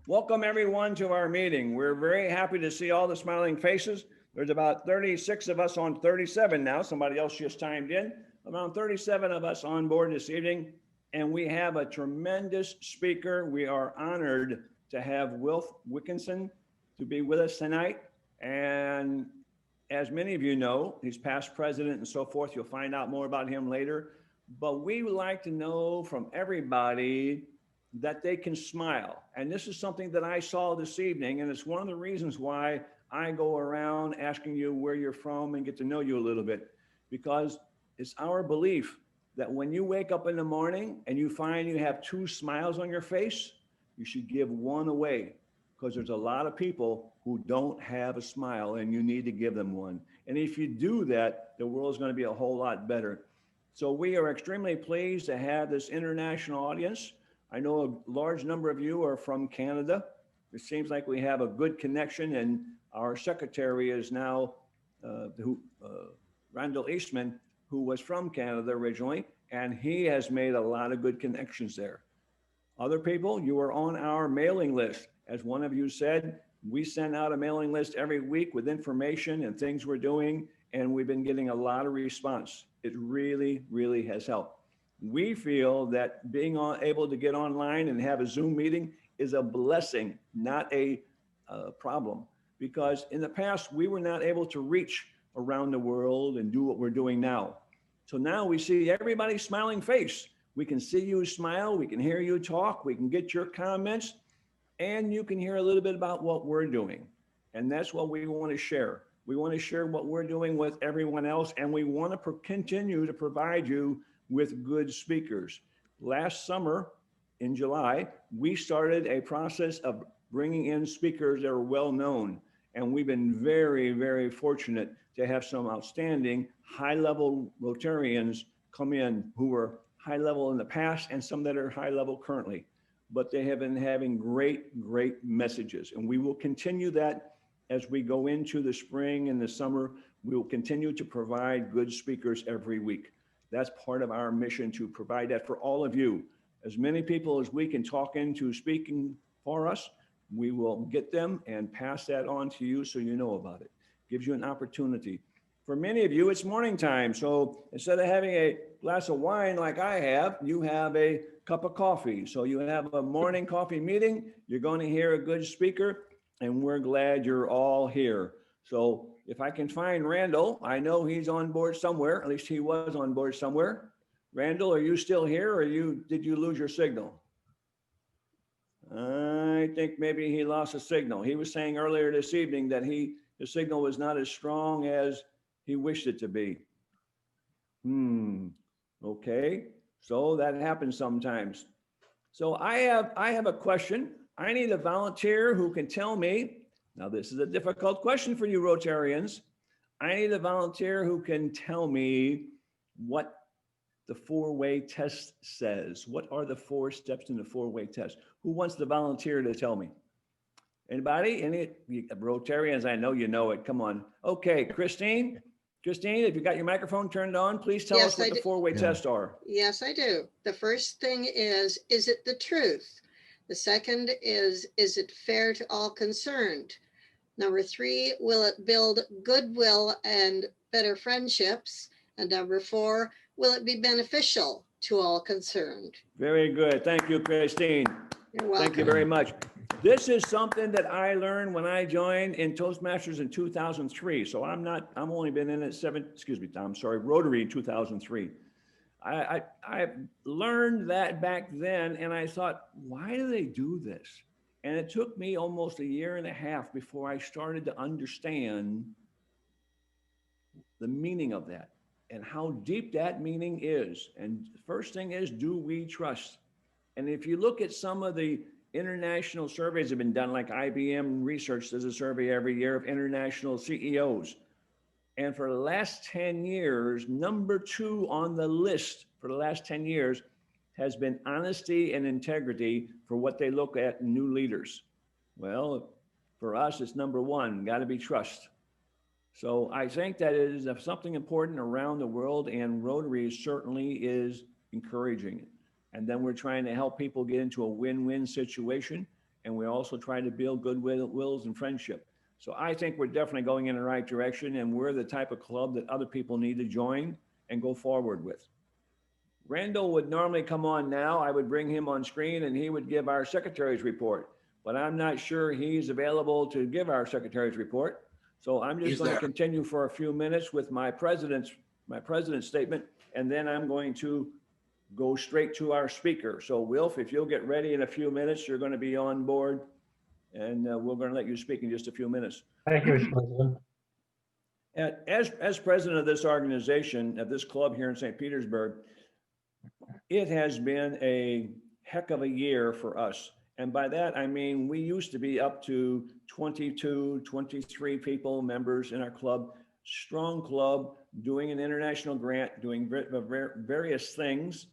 Welcome everyone to our meeting. We're very happy to see all the smiling faces. There's about 36 of us on 37 now. Somebody else just chimed in. Around 37 of us on board this evening. And we have a tremendous speaker. We are honored to have Wilf Wilkinson to be with us tonight. And as many of you know, he's past president and so forth. You'll find out more about him later. But we would like to know from everybody that they can smile. And this is something that I saw this evening. And it's one of the reasons why I go around asking you where you're from and get to know you a little bit, because it's our belief that when you wake up in the morning and you find you have two smiles on your face, you should give one away, because there's a lot of people who don't have a smile and you need to give them one. And if you do that, the world's going to be a whole lot better. So we are extremely pleased to have this international audience. I know a large number of you are from Canada. It seems like we have a good connection, and our secretary is now Randall Eastman, who was from Canada originally, and he has made a lot of good connections there. Other people, you are on our mailing list. As one of you said, we send out a mailing list every week with information and things we're doing, and we've been getting a lot of response. It really, really has helped. We feel that being able to get online and have a Zoom meeting is a blessing, not a problem. Because in the past, we were not able to reach around the world and do what we're doing now. So now we see everybody's smiling face. We can see you smile, we can hear you talk, we can get your comments, and you can hear a little bit about what we're doing. And that's what we want to share. We want to share what we're doing with everyone else, and we want to continue to provide you with good speakers. Last summer in July, we started a process of bringing in speakers that are well known. And we've been very, very fortunate to have some outstanding high-level Rotarians come in who were high level in the past and some that are high level currently. But they have been having great, great messages. And we will continue that as we go into the spring and the summer. We will continue to provide good speakers every week. That's part of our mission, to provide that for all of you. As many people as we can talk into speaking for us, we will get them and pass that on to you so you know about it. Gives you an opportunity. For many of you, it's morning time. So instead of having a glass of wine like I have, you have a cup of coffee. So you have a morning coffee meeting. You're going to hear a good speaker, and we're glad you're all here. So if I can find Randall, I know he's on board somewhere. At least he was on board somewhere. Randall, are you still here, or did you lose your signal? I think maybe he lost a signal. He was saying earlier this evening that the signal was not as strong as he wished it to be. Okay, so that happens sometimes. So I have a question. I need a volunteer who can tell me. Now, this is a difficult question for you Rotarians. I need a volunteer who can tell me what the four-way test says. What are the 4 steps in the four-way test? Who wants the volunteer to tell me? Anybody? Any Rotarians? I know you know it. Come on. Okay, Christine. Christine, if you got your microphone turned on, please tell us what the four-way tests are. Yes, I do. The first thing is it the truth? The second is it fair to all concerned? Number 3, will it build goodwill and better friendships? And number 4, will it be beneficial to all concerned? Very good. Thank you, Christine. You're welcome. Thank you very much. This is something that I learned when I joined in Toastmasters in 2003. So I'm only been in it Rotary in 2003. I learned that back then, and I thought, why do they do this? And it took me almost 1.5 years before I started to understand the meaning of that and how deep that meaning is. And the first thing is, do we trust? And if you look at some of the international surveys that have been done, like IBM Research does a survey every year of international CEOs. And for the last 10 years, number 2 on the list for the last 10 years has been honesty and integrity for what they look at in new leaders. Well, for us, it's number 1, got to be trust. So I think that is something important around the world, and Rotary certainly is encouraging it. And then we're trying to help people get into a win-win situation. and we also try to build wills and friendship. So I think we're definitely going in the right direction, and we're the type of club that other people need to join and go forward with. Randall would normally come on now. I would bring him on screen and he would give our secretary's report, but I'm not sure he's available to give our secretary's report. So I'm just going to continue for a few minutes with my president's statement, and then I'm going to go straight to our speaker. So Wilf, if you'll get ready in a few minutes, you're going to be on board, and we're going to let you speak in just a few minutes. Thank you, Mr. President. As president of this organization, of this club here in St. Petersburg, it has been a heck of a year for us. And by that, I mean, we used to be up to 22, 23 people, members in our club, strong club, doing an international grant, doing various things.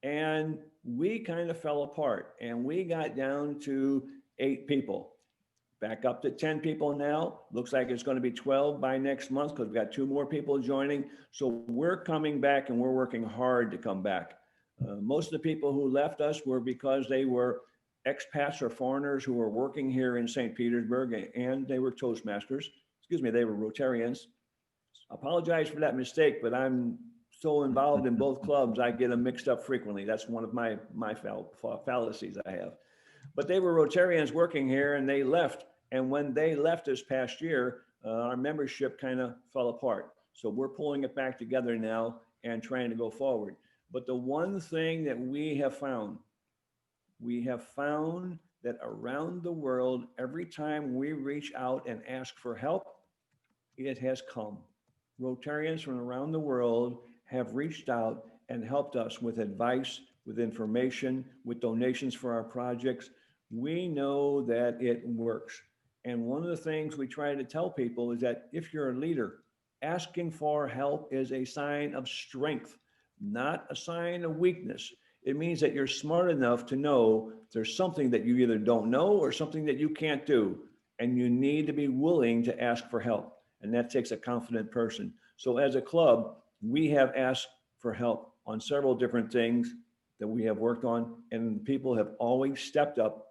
And we kind of fell apart and we got down to 8 people. Back up to 10 people now. Looks like it's going to be 12 by next month because we've got 2 more people joining. So we're coming back and we're working hard to come back. Most of the people who left us were because they were expats or foreigners who were working here in St. Petersburg, and they were Toastmasters. Excuse me, they were Rotarians. Apologize for that mistake, but I'm so involved in both clubs, I get them mixed up frequently. That's one of my fallacies I have. But they were Rotarians working here and they left. And when they left this past year, our membership kind of fell apart. So we're pulling it back together now and trying to go forward. But the one thing that we have found that around the world, every time we reach out and ask for help, it has come. Rotarians from around the world have reached out and helped us with advice, with information, with donations for our projects. We know that it works. And one of the things we try to tell people is that if you're a leader, asking for help is a sign of strength, not a sign of weakness. It means that you're smart enough to know there's something that you either don't know or something that you can't do, and you need to be willing to ask for help. And that takes a confident person. So as a club, we have asked for help on several different things that we have worked on, and people have always stepped up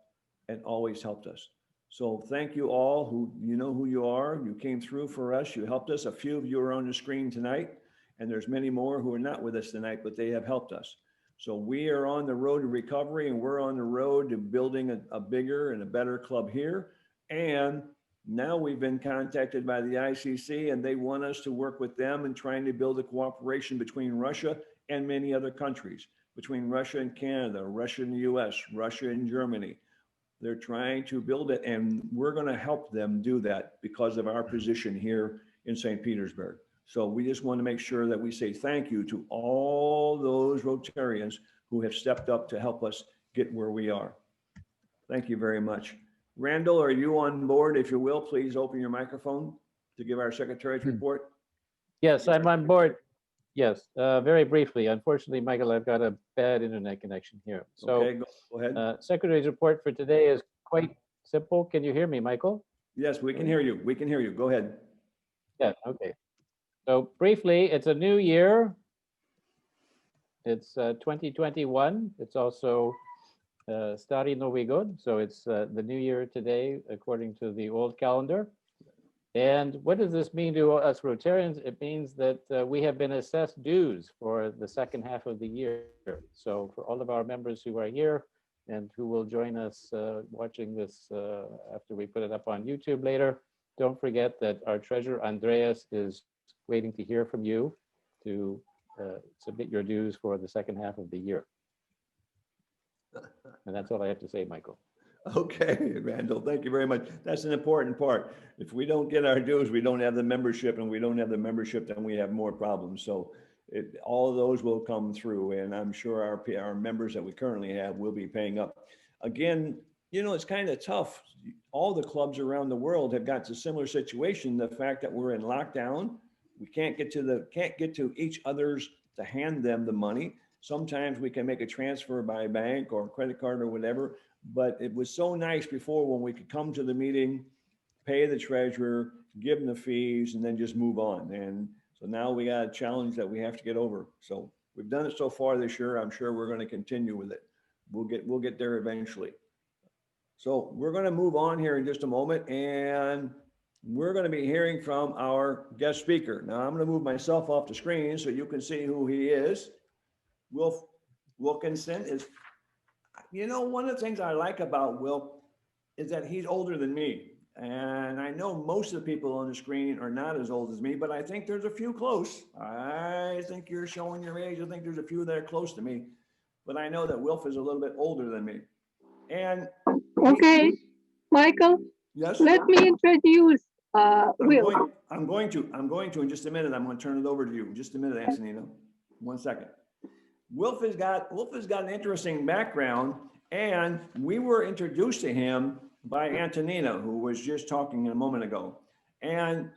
and always helped us. So thank you all who, you know who you are. You came through for us. You helped us. A few of you are on the screen tonight, and there's many more who are not with us tonight, but they have helped us. So we are on the road to recovery, and we're on the road to building a bigger and a better club here. And now we've been contacted by the ICC, and they want us to work with them in trying to build a cooperation between Russia and many other countries, between Russia and Canada, Russia and the US, Russia and Germany. They're trying to build it, and we're going to help them do that because of our position here in St. Petersburg. So we just want to make sure that we say thank you to all those Rotarians who have stepped up to help us get where we are. Thank you very much. Randall, are you on board? If you will, please open your microphone to give our secretary's report. Yes, I'm on board. Yes, very briefly. Unfortunately, Michael, I've got a bad internet connection here. So okay, go ahead. Secretary's report for today is quite simple. Can you hear me, Michael? Yes, we can hear you. We can hear you. Go ahead. Yeah, okay. So briefly, it's a new year. It's 2021. It's also Stary Nowy God. So it's the new year today, according to the old calendar. And what does this mean to us Rotarians? It means that we have been assessed dues for the second half of the year. So for all of our members who are here and who will join us watching this after we put it up on YouTube later, don't forget that our treasurer, Andreas, is waiting to hear from you to submit your dues for the second half of the year. And that's all I have to say, Michael. Okay, Randall, thank you very much. That's an important part. If we don't get our dues, we don't have the membership, and we don't have the membership, then we have more problems. So all of those will come through, and I'm sure our members that we currently have will be paying up. Again, you know, it's kind of tough. All the clubs around the world have got to a similar situation. The fact that we're in lockdown, we can't get to each other's to hand them the money. Sometimes we can make a transfer by bank or credit card or whatever, but it was so nice before when we could come to the meeting, pay the treasurer, give them the fees, and then just move on. And so now we got a challenge that we have to get over. So we've done it so far this year. I'm sure we're going to continue with it. We'll get there eventually. So we're going to move on here in just a moment, and we're going to be hearing from our guest speaker. Now I'm going to move myself off the screen so you can see who he is. Wilf Wilkinson is, you know, one of the things I like about Wilf is that he's older than me. And I know most of the people on the screen are not as old as me, but I think there's a few close. I think you're showing your age. I think there's a few that are close to me, but I know that Wilf is a little bit older than me. And okay, Michael, yes, let me introduce Wilf. I'm going to in just a minute. I'm going to turn it over to you. Just a minute, Antonino. 1 second. Wilf has got an interesting background, and we were introduced to him by Antonina, who was just talking a moment ago. And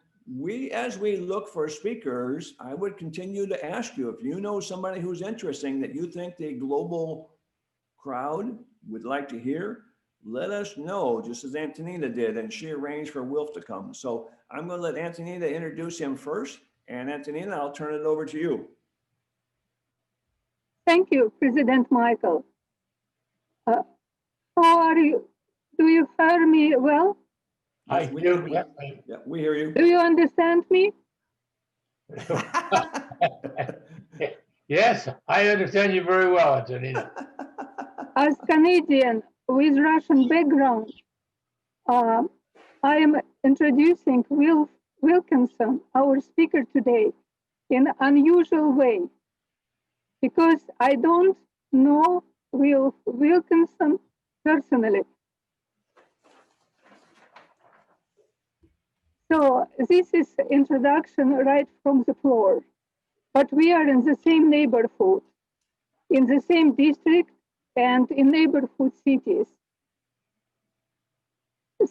as we look for speakers, I would continue to ask you if you know somebody who's interesting that you think the global crowd would like to hear, let us know, just as Antonina did, and she arranged for Wilf to come. So I'm going to let Antonina introduce him first, and Antonina, I'll turn it over to you. Thank you, President Michael. How are you? Do you hear me well? Yes, we do. Yeah, we hear you. Do you understand me? Yes, I understand you very well, Antonina. As Canadian with Russian background, I am introducing Wilf Wilkinson, our speaker today, in an unusual way, because I don't know Wilf Wilkinson personally. So this is introduction right from the floor, but we are in the same neighborhood, in the same district, and in neighborhood cities.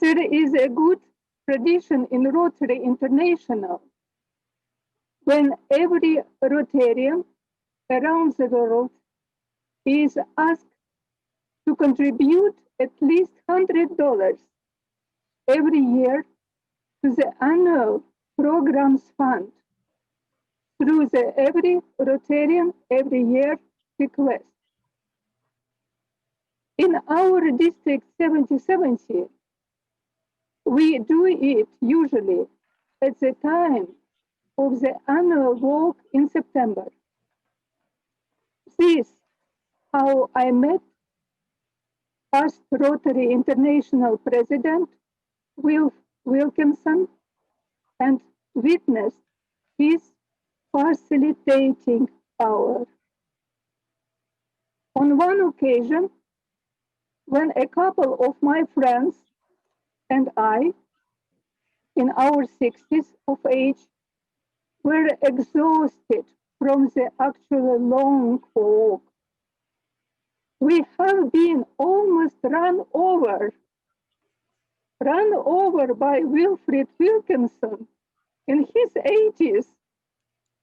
There is a good tradition in Rotary International when every Rotarian around the world is asked to contribute at least $100 every year to the annual programs fund through the Every Rotarian Every Year request. In our District 7070, we do it usually at the time of the annual walk in September. This is how I met past Rotary International President Wilf Wilkinson and witnessed his facilitating power. On one occasion, when a couple of my friends and I, in our 60s of age, were exhausted from the actual long walk, we have been almost run over by Wilfred Wilkinson in his 80s,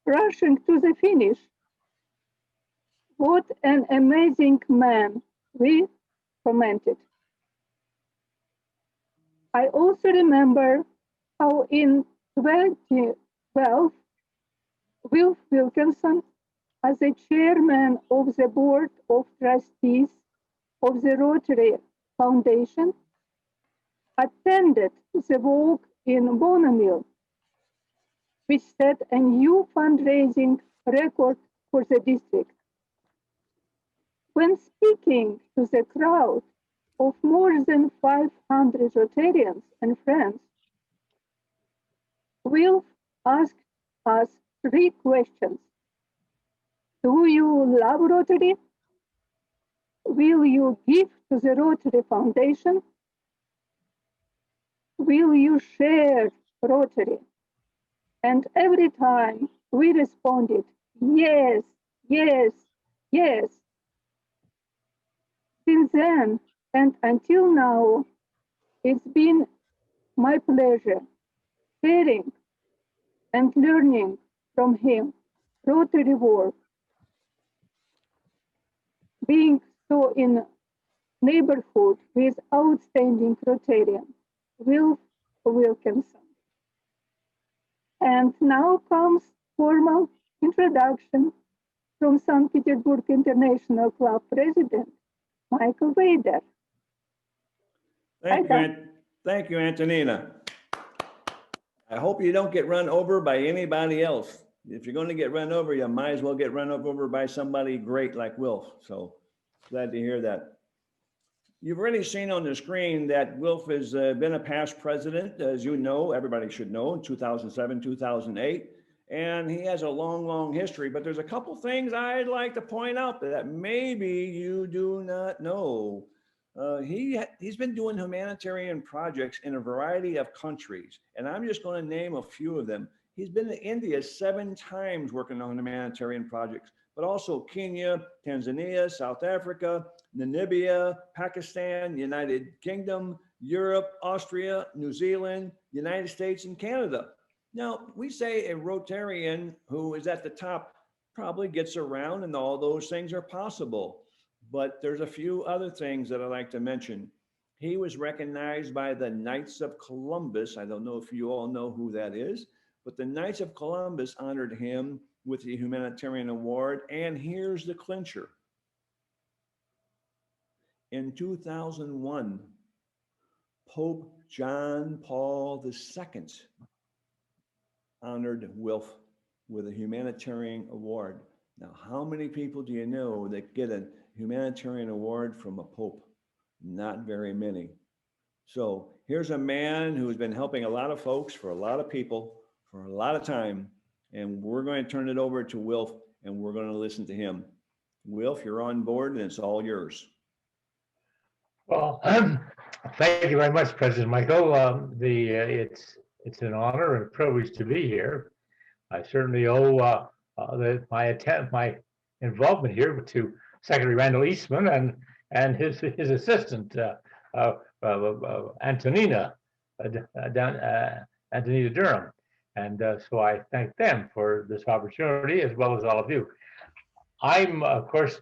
rushing to the finish. What an amazing man, we commented. I also remember how in 2012, Wilf Wilkinson, as the chairman of the board of trustees of the Rotary Foundation, attended the walk in Bonneville, which set a new fundraising record for the district. When speaking to the crowd of more than 500 Rotarians and friends, Wilf asked us 3 questions. Do you love Rotary? Will you give to the Rotary Foundation? Will you share Rotary? And every time we responded, yes, yes, yes. Since then and until now, it's been my pleasure sharing and learning from him Rotary work, being so in neighborhood with outstanding Rotarian, Wilf Wilkinson. And now comes formal introduction from St. Petersburg International Club President, Michael Vader. Thank you, Antonina. I hope you don't get run over by anybody else. If you're going to get run over, you might as well get run over by somebody great like Wilf. So glad to hear that. You've already seen on the screen that Wilf has been a past president, as you know, everybody should know, in 2007, 2008. And he has a long, long history, but there's a couple things I'd like to point out that maybe you do not know. He's been doing humanitarian projects in a variety of countries, and I'm just going to name a few of them. He's been to India 7 times working on humanitarian projects, but also Kenya, Tanzania, South Africa, Namibia, Pakistan, United Kingdom, Europe, Austria, New Zealand, United States, and Canada. Now, we say a Rotarian who is at the top probably gets around, and all those things are possible. But there's a few other things that I'd like to mention. He was recognized by the Knights of Columbus. I don't know if you all know who that is, but the Knights of Columbus honored him with the Humanitarian Award. And here's the clincher. In 2001, Pope John Paul II honored Wilf with a humanitarian award. Now, how many people do you know that get a humanitarian award from a pope? Not very many. So here's a man who's been helping a lot of folks, for a lot of people, for a lot of time. And we're going to turn it over to Wilf, and we're going to listen to him. Wilf, you're on board, and it's all yours. Well, thank you very much, President Michael. It's an honor and a privilege to be here. I certainly owe my involvement here to Secretary Randall Eastman and his assistant Antonina Durham, and so I thank them for this opportunity as well as all of you. I'm of course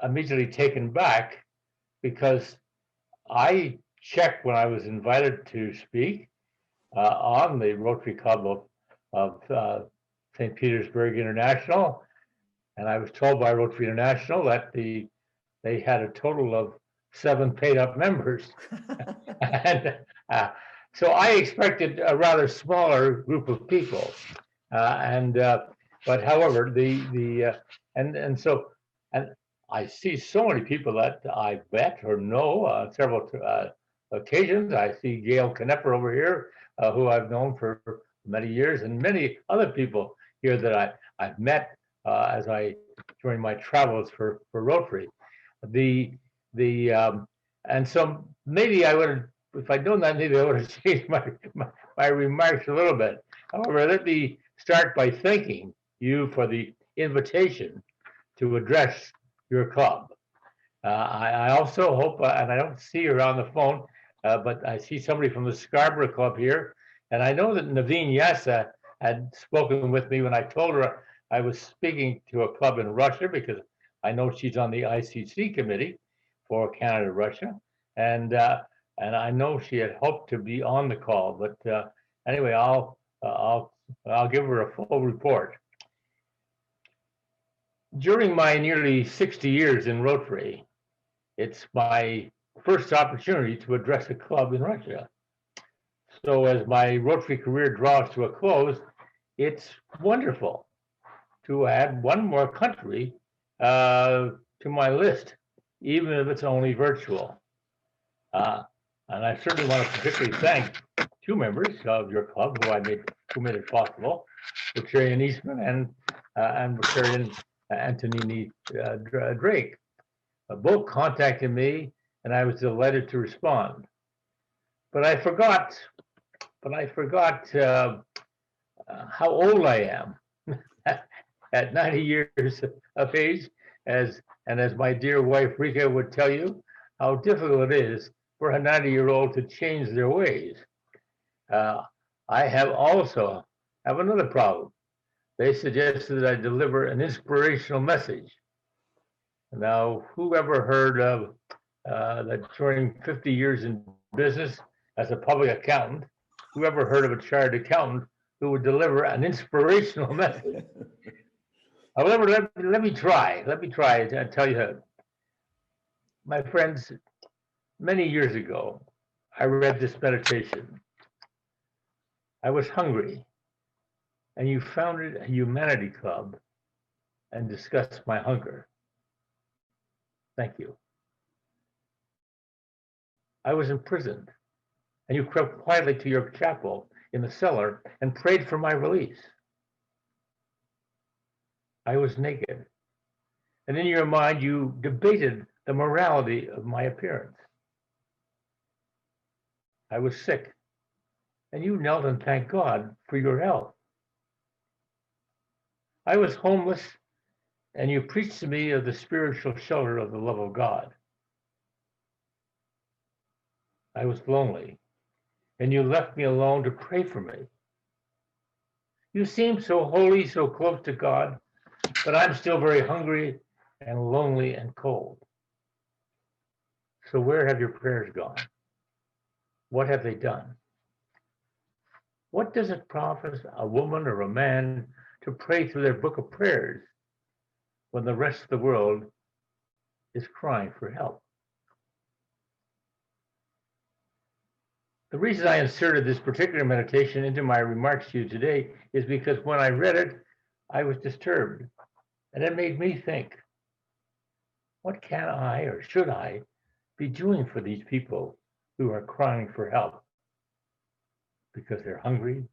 immediately taken back because I checked when I was invited to speak on the Rotary Club of St. Petersburg International, and I was told by Rotary International that they had a total of 7 paid-up members, and so I expected a rather smaller group of people, but however and I see so many people that I met or know on several occasions. I see Gail Knepper over here, who I've known for many years, and many other people here that I've met during my travels for Rotary. And so maybe I would have, if I'd known that, maybe I would have changed my remarks a little bit. However, let me start by thanking you for the invitation to address your club. I also hope, and I don't see her on the phone, but I see somebody from the Scarborough Club here, and I know that Naveen Yassa had spoken with me when I told her I was speaking to a club in Russia, because I know she's on the ICC committee for Canada-Russia, and I know she had hoped to be on the call, but anyway, I'll give her a full report. During my nearly 60 years in Rotary, it's my first opportunity to address a club in Russia. So as my Rotary career draws to a close, it's wonderful to add one more country to my list, even if it's only virtual. And I certainly want to particularly thank 2 members of your club who made it possible, Rotarian Eastman and Rotarian Antonini Drake. Both contacted me, and I was delighted to respond. But I forgot how old I am at 90 years of age, as my dear wife Rika would tell you, how difficult it is for a 90-year-old to change their ways. I have another problem. They suggested that I deliver an inspirational message. Now, whoever heard of that during 50 years in business as a public accountant, whoever heard of a chartered accountant who would deliver an inspirational message? However, let me try and tell you how. My friends, many years ago, I read this meditation. I was hungry, and you founded a humanity club and discussed my hunger. Thank you. I was imprisoned, and you crept quietly to your chapel in the cellar and prayed for my release. I was naked, and in your mind you debated the morality of my appearance. I was sick, and you knelt and thanked God for your health. I was homeless, and you preached to me of the spiritual shelter of the love of God. I was lonely, and you left me alone to pray for me. You seemed so holy, so close to God, but I'm still very hungry and lonely and cold. So where have your prayers gone? What have they done? What does it profit a woman or a man to pray through their book of prayers when the rest of the world is crying for help? The reason I inserted this particular meditation into my remarks to you today is because when I read it, I was disturbed, and it made me think, what can I or should I be doing for these people who are crying for help? Because they're hungry,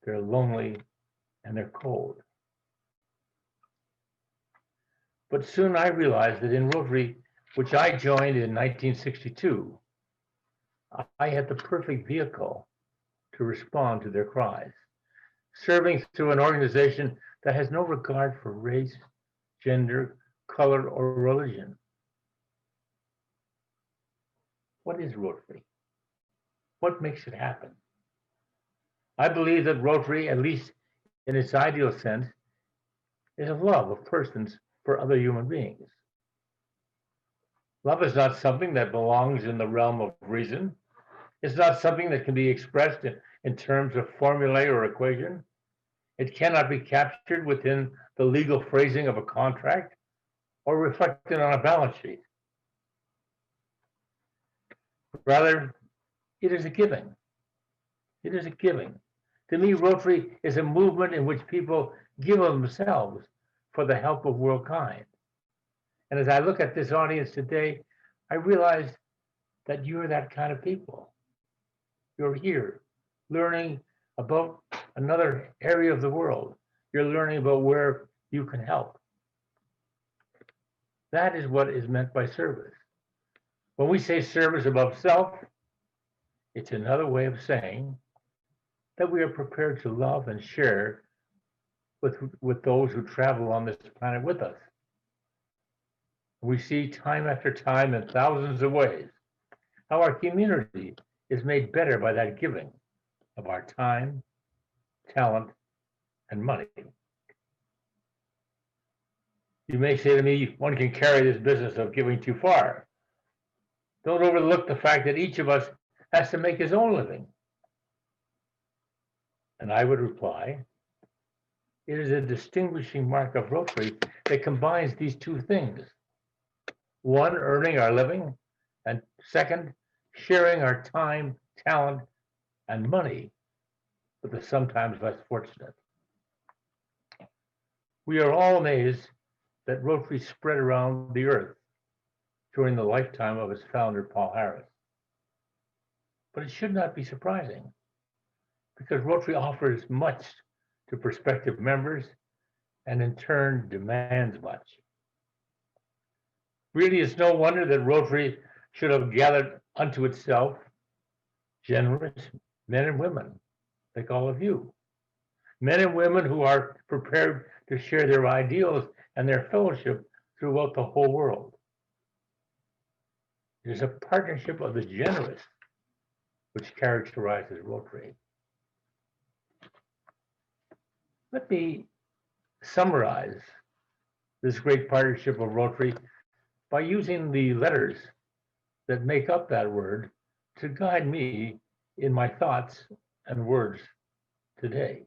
they're lonely, and they're cold. But soon I realized that in Rotary, which I joined in 1962, I had the perfect vehicle to respond to their cries, serving through an organization that has no regard for race, gender, color, or religion. What is Rotary? What makes it happen? I believe that Rotary, at least in its ideal sense, is a love of persons for other human beings. Love is not something that belongs in the realm of reason. It's not something that can be expressed in terms of formulae or equation. It cannot be captured within the legal phrasing of a contract or reflected on a balance sheet. Rather, it is a giving. It is a giving. To me, Rotary is a movement in which people give of themselves for the help of worldkind. And as I look at this audience today, I realize that you're that kind of people. You're here learning about another area of the world. You're learning about where you can help. That is what is meant by service. When we say service above self, it's another way of saying that we are prepared to love and share with those who travel on this planet with us. We see time after time in thousands of ways how our community is made better by that giving of our time, talent, and money. You may say to me, one can carry this business of giving too far. Don't overlook the fact that each of us has to make his own living. And I would reply, it is a distinguishing mark of Rotary that combines these two things. One, earning our living, and second, sharing our time, talent, and money with the sometimes less fortunate. We are all amazed that Rotary spread around the earth during the lifetime of its founder, Paul Harris. But it should not be surprising, because Rotary offers much to prospective members and in turn demands much. Really, it's no wonder that Rotary should have gathered unto itself generous men and women like all of you. Men and women who are prepared to share their ideals and their fellowship throughout the whole world. It is a partnership of the generous which characterizes Rotary. Let me summarize this great partnership of Rotary by using the letters that make up that word to guide me in my thoughts and words today.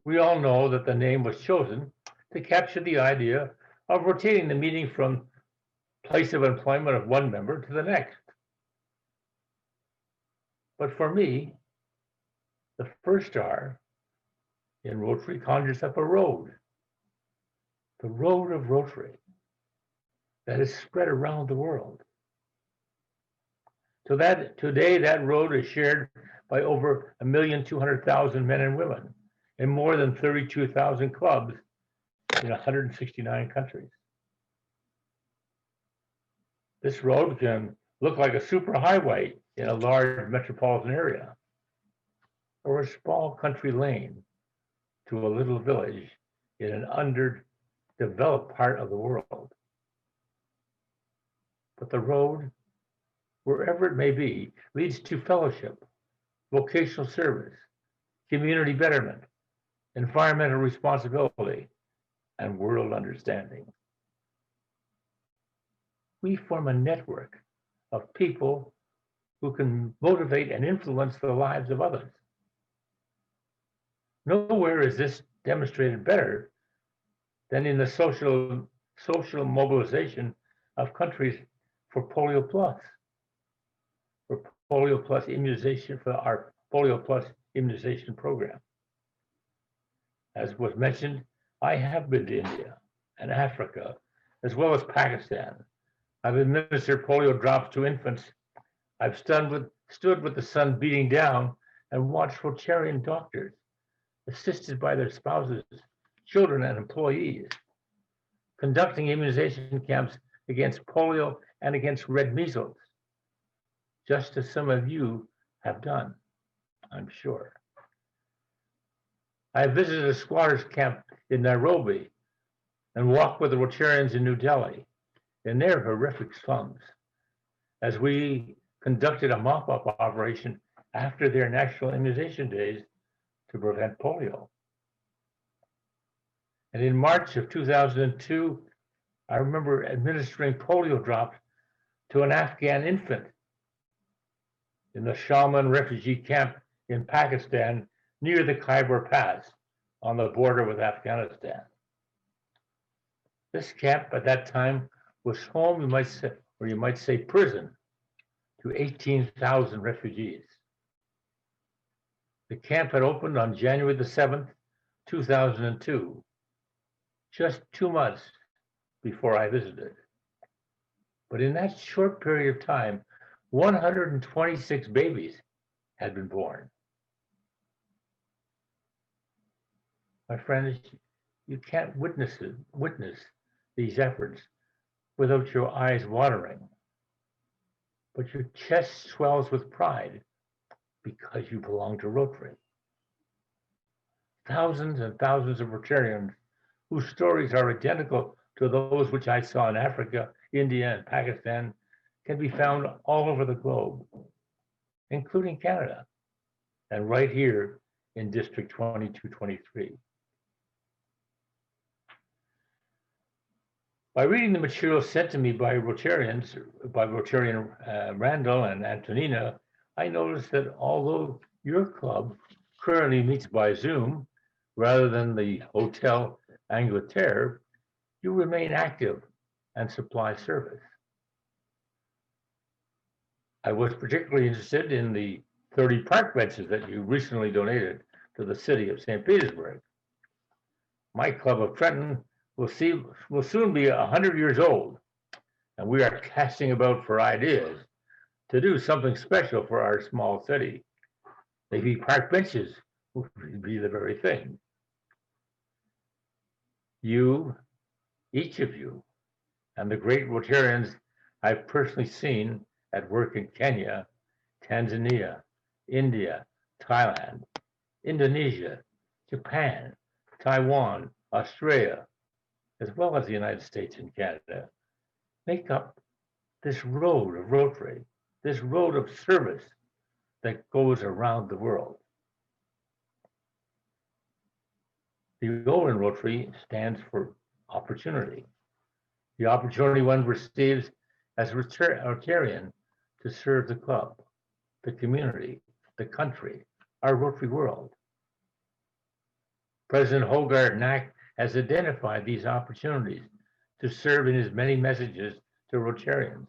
We all know that the name was chosen to capture the idea of rotating the meeting from place of employment of one member to the next. But for me, the first R in Rotary conjures up a road, the road of Rotary that is spread around the world. So that today that road is shared by over 1,200,000 men and women in more than 32,000 clubs in 169 countries. This road can look like a superhighway in a large metropolitan area, or a small country lane to a little village in an underdeveloped part of the world. But the road, wherever it may be, leads to fellowship, vocational service, community betterment, environmental responsibility, and world understanding. We form a network of people who can motivate and influence the lives of others. Nowhere is this demonstrated better than in the social mobilization of countries for polio plus immunization, for our polio plus immunization program. As was mentioned, I have been to India and Africa, as well as Pakistan. I've administered polio drops to infants. I've stood with the sun beating down and watched Rotarian doctors, assisted by their spouses, children, and employees, conducting immunization camps against polio and against red measles, just as some of you have done, I'm sure. I visited a squatters camp in Nairobi and walked with the Rotarians in New Delhi in their horrific slums as we conducted a mop-up operation after their national immunization days to prevent polio. And in March of 2002, I remember administering polio drops to an Afghan infant in the Shalman refugee camp in Pakistan near the Khyber Pass on the border with Afghanistan. This camp at that time was home, you might say prison, to 18,000 refugees. The camp had opened on January the 7th, 2002, just 2 months before I visited. But in that short period of time, 126 babies had been born. My friends, you can't witness these efforts without your eyes watering, but your chest swells with pride because you belong to Rotary. Thousands and thousands of Rotarians whose stories are identical to those which I saw in Africa, India, and Pakistan can be found all over the globe, including Canada, and right here in District 2223. By reading the material sent to me by Rotarians, by Rotarian Randall and Antonina, I noticed that although your club currently meets by Zoom rather than the Hotel Angleterre, you remain active and supply service. I was particularly interested in the 30 park benches that you recently donated to the city of St. Petersburg. My Club of Trenton will soon be 100 years old, and we are casting about for ideas to do something special for our small city. Maybe park benches would be the very thing. You, each of you, and the great Rotarians I've personally seen at work in Kenya, Tanzania, India, Thailand, Indonesia, Japan, Taiwan, Australia, as well as the United States and Canada, make up this road of Rotary, this road of service that goes around the world. The O in Rotary stands for opportunity. The opportunity one receives as a Rotarian to serve the club, the community, the country, our Rotary world. President Hogarth Knack has identified these opportunities to serve in his many messages to Rotarians,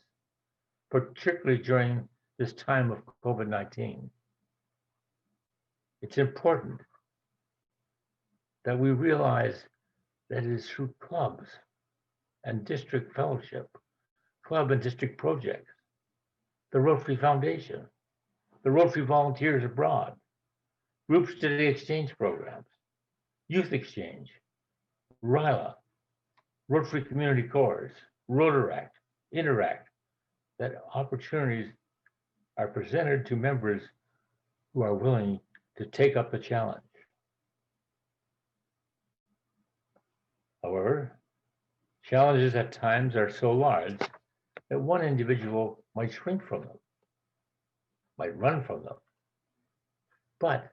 particularly during this time of COVID-19. it's important that we realize that it is through clubs and district fellowship, club and district projects, the Rotary Foundation, the Rotary Volunteers Abroad, group study exchange programs, youth exchange, RILA, Rotary Community Corps, Rotaract, Interact, that opportunities are presented to members who are willing to take up the challenge. However, challenges at times are so large that one individual might shrink from them, might run from them. But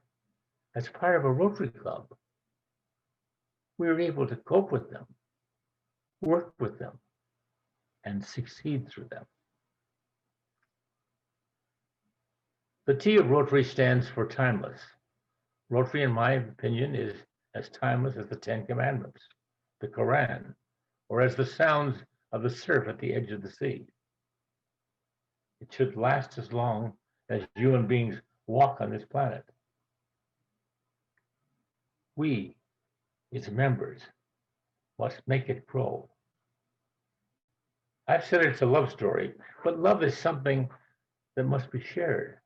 as part of a Rotary Club, we are able to cope with them, work with them, and succeed through them. The T of Rotary stands for timeless. Rotary, in my opinion, is as timeless as the Ten Commandments, the Quran, or as the sounds of the surf at the edge of the sea. It should last as long as human beings walk on this planet. We, its members, must make it grow. I've said it's a love story, but love is something that must be shared.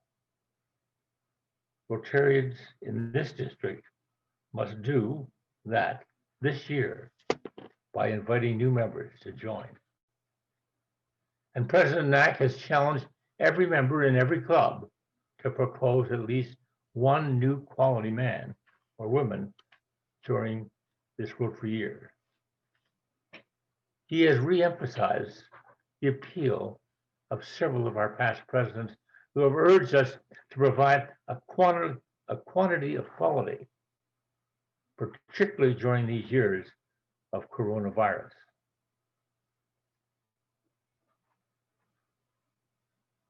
Rotarians in this district must do that this year by inviting new members to join. And President Knack has challenged every member in every club to propose at least one new quality man or woman during this Rotary year. He has re-emphasized the appeal of several of our past presidents who have urged us to provide a quantity of quality, particularly during these years of coronavirus.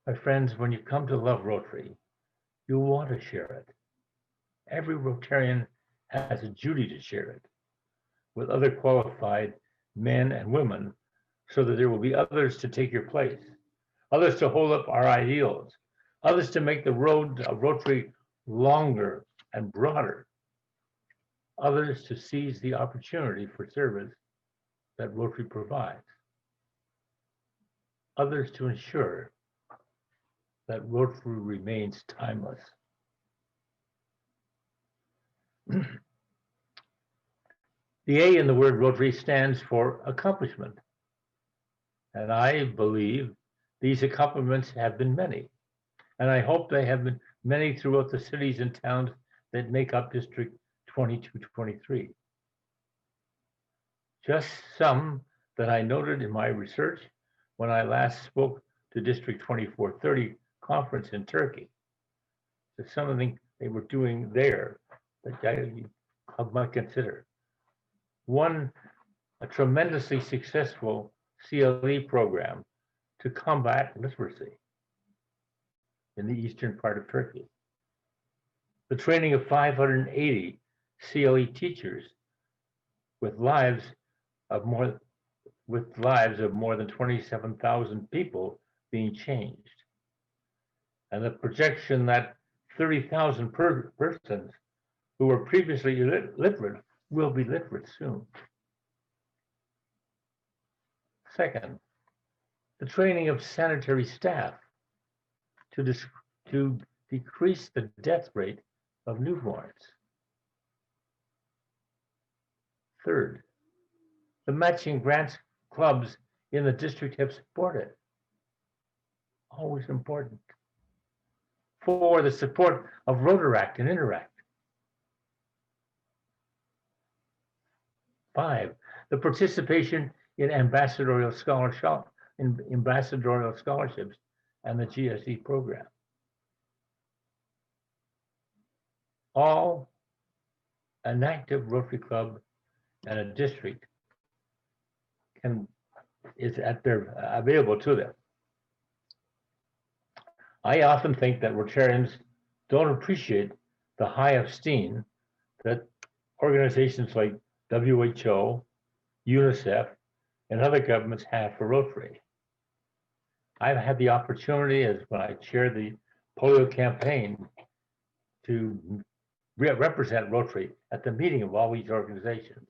My friends, when you come to love Rotary, you want to share it. Every Rotarian has a duty to share it with other qualified men and women so that there will be others to take your place, others to hold up our ideals, others to make the road of Rotary longer and broader, others to seize the opportunity for service that Rotary provides, others to ensure that Rotary remains timeless. The A in the word Rotary stands for accomplishment. And I believe these accomplishments have been many. And I hope they have been many throughout the cities and towns that make up District 2223. Just some that I noted in my research when I last spoke to District 2430 conference in Turkey. So some of the things they were doing there that I might consider. One, a tremendously successful CLE program to combat literacy in the eastern part of Turkey. The training of 580 CLE teachers with lives of more than 27,000 people being changed. And the projection that 30,000 persons who were previously illiterate will be literate soon. Second, the training of sanitary staff to decrease the death rate of newborns. Third, the matching grants clubs in the district have supported. Always important. 4, the support of Rotaract and Interact. 5, the participation in ambassadorial scholarships and the GSE program. All an active Rotary Club and a district is available to them. I often think that Rotarians don't appreciate the high esteem that organizations like WHO, UNICEF, and other governments have for Rotary. I've had the opportunity, as when I chaired the polio campaign, to represent Rotary at the meeting of all these organizations.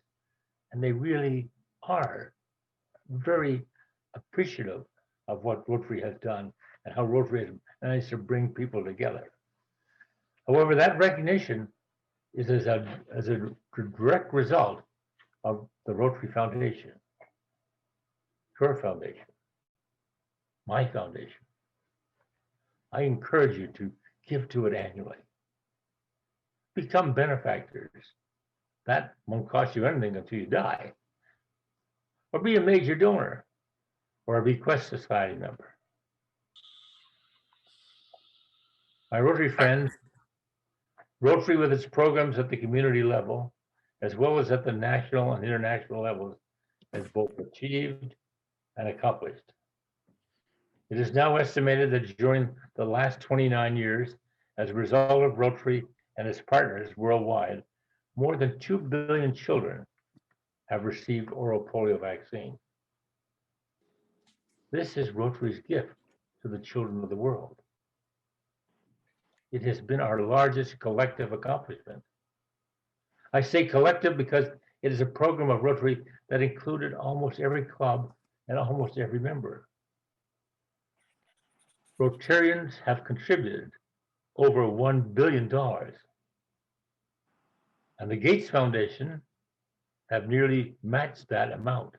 And they really are very appreciative of what Rotary has done and how Rotary has managed to bring people together. However, that recognition is as a direct result of the Rotary Foundation, your foundation, my foundation. I encourage you to give to it annually. Become benefactors. That won't cost you anything until you die. Or be a major donor or a bequest society member. My Rotary friends, Rotary with its programs at the community level, as well as at the national and international levels, has both achieved and accomplished. It is now estimated that during the last 29 years, as a result of Rotary and its partners worldwide, more than 2 billion children have received oral polio vaccine. This is Rotary's gift to the children of the world. It has been our largest collective accomplishment. I say collective because it is a program of Rotary that included almost every club and almost every member. Rotarians have contributed over $1 billion. And the Gates Foundation have nearly matched that amount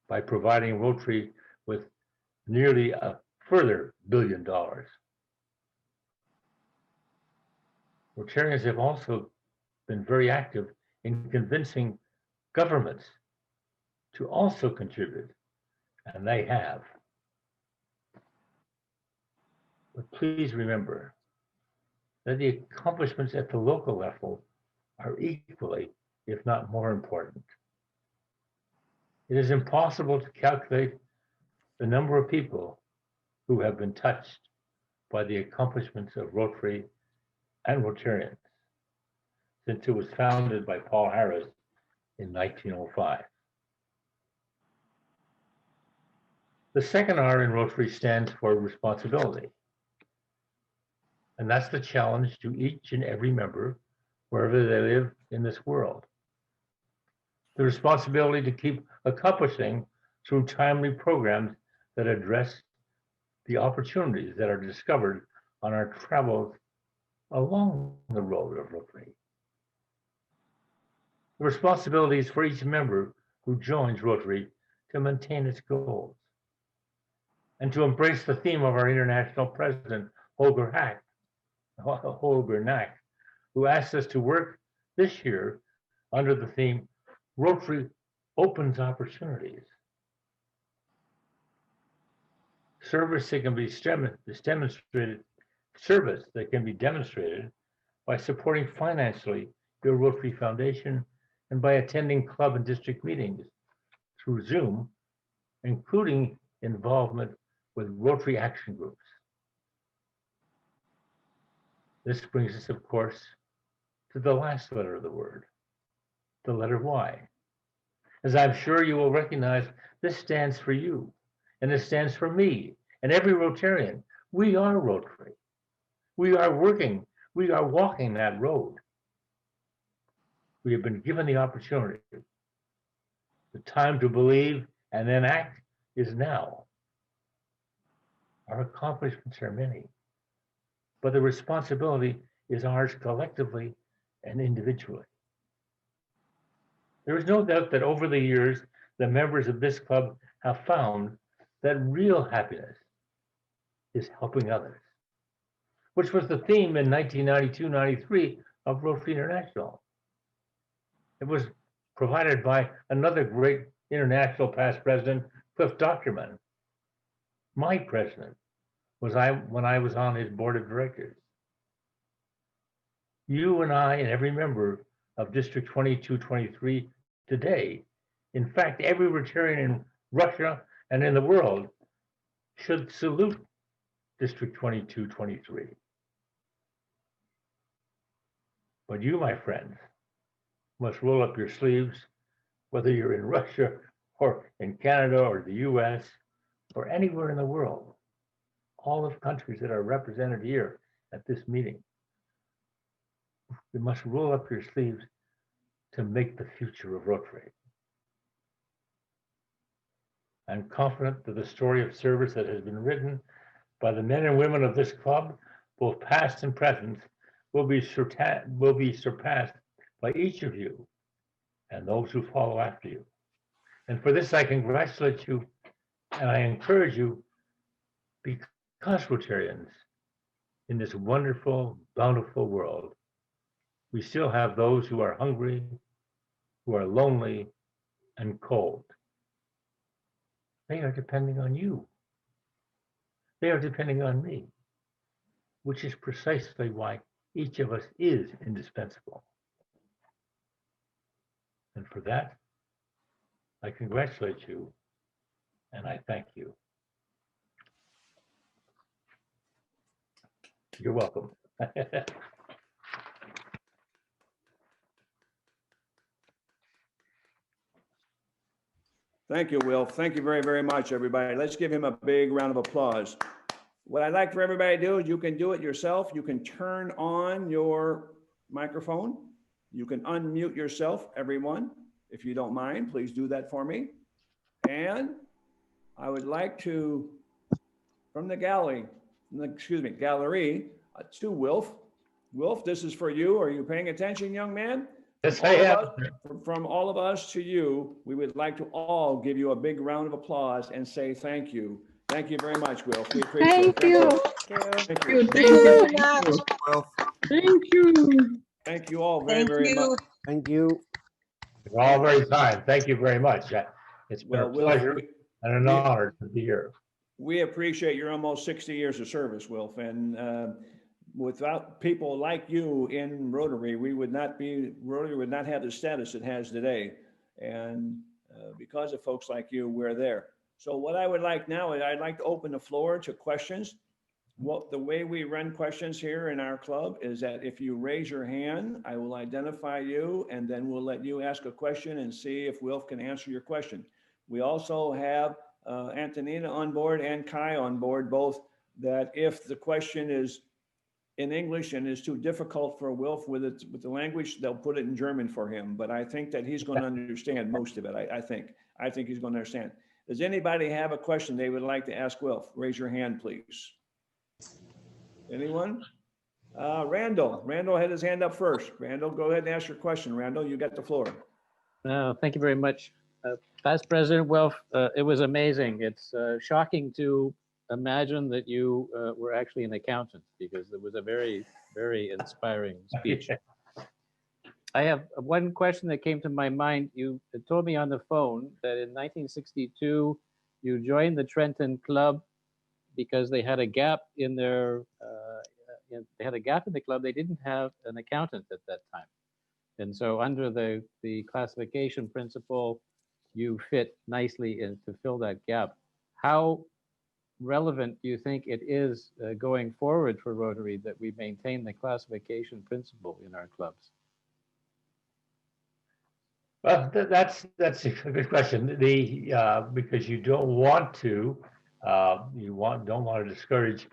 by providing Rotary with nearly a further $1 billion. Rotarians have also been very active in convincing governments to also contribute, and they have. But please remember that the accomplishments at the local level are equally, if not more important. It is impossible to calculate the number of people who have been touched by the accomplishments of Rotary and Rotarians since it was founded by Paul Harris in 1905. The second R in Rotary stands for responsibility. And that's the challenge to each and every member, wherever they live in this world. The responsibility to keep accomplishing through timely programs that address the opportunities that are discovered on our travels along the road of Rotary. The responsibility is for each member who joins Rotary to maintain its goals and to embrace the theme of our international president, Holger Nack, who asked us to work this year under the theme, Rotary opens opportunities. Service that can be demonstrated by supporting financially your Rotary Foundation and by attending club and district meetings through Zoom, including involvement with Rotary action groups. This brings us, of course, to the last letter of the word, the letter Y. As I'm sure you will recognize, this stands for you, and it stands for me, and every Rotarian. We are Rotary. We are walking that road. We have been given the opportunity. The time to believe and then act is now. Our accomplishments are many, but the responsibility is ours collectively and individually. There is no doubt that over the years, the members of this club have found that real happiness is helping others, which was the theme in 1992-93 of Rotary International. It was provided by another great international past president, Cliff Doctorman. My president was when I was on his board of directors. You and I and every member of District 2223 today, in fact, every Rotarian in Russia and in the world should salute District 2223. But you, my friends, must roll up your sleeves, whether you're in Russia or in Canada or the US or anywhere in the world, all of countries that are represented here at this meeting. you must roll up your sleeves to make the future of Rotary. I'm confident that the story of service that has been written by the men and women of this club, both past and present, will be surpassed by each of you and those who follow after you. And for this, I congratulate you and I encourage you, because Rotarians in this wonderful, bountiful world, we still have those who are hungry, who are lonely and cold. They are depending on you. They are depending on me, which is precisely why each of us is indispensable. And for that, I congratulate you and I thank you. You're welcome. Thank you, Wilf. Thank you very, very much, everybody. Let's give him a big round of applause. What I'd like for everybody to do is you can do it yourself. You can turn on your microphone. You can unmute yourself, everyone. If you don't mind, please do that for me. And I would like to, from the gallery, to Wilf. Wilf, this is for you. Are you paying attention, young man? Yes, I am. From all of us to you, we would like to all give you a big round of applause and say thank you. Thank you very much, Wilf. We appreciate it. Thank you. Thank you. Thank you very much. Thank you. Thank you all very, Thank very much. you. Thank you. You're all very kind. Thank you very much. It's been a Well, Wilf, pleasure and an honor to be here. we appreciate your almost 60 years of service, Wilf. And without people like you in Rotary, Rotary would not have the status it has today. And because of folks like you, we're there. So what I would like now is I'd like to open the floor to questions. The way we run questions here in our club is that if you raise your hand, I will identify you and then we'll let you ask a question and see if Wilf can answer your question. We also have Antonina on board and Kai on board, both, that if the question is in English and is too difficult for Wilf with the language, they'll put it in German for him. But I think that he's going to understand most of it. I think he's going to understand. Does anybody have a question they would like to ask Wilf? Raise your hand, please. Anyone? Randall had his hand up first. Randall, go ahead and ask your question. Randall, you got the floor. Thank you very much. Past President Wilf, it was amazing. It's shocking to imagine that you were actually an accountant, because it was a very, very inspiring speech. I have one question that came to my mind. You told me on the phone that in 1962, you joined the Trenton Club because they had a gap in their, they had a gap in the club. They didn't have an accountant at that time. And so under the classification principle, you fit nicely in to fill that gap. How relevant do you think it is going forward for Rotary that we maintain the classification principle in our clubs? Well, that's a good question. Because you don't want to don't want to discourage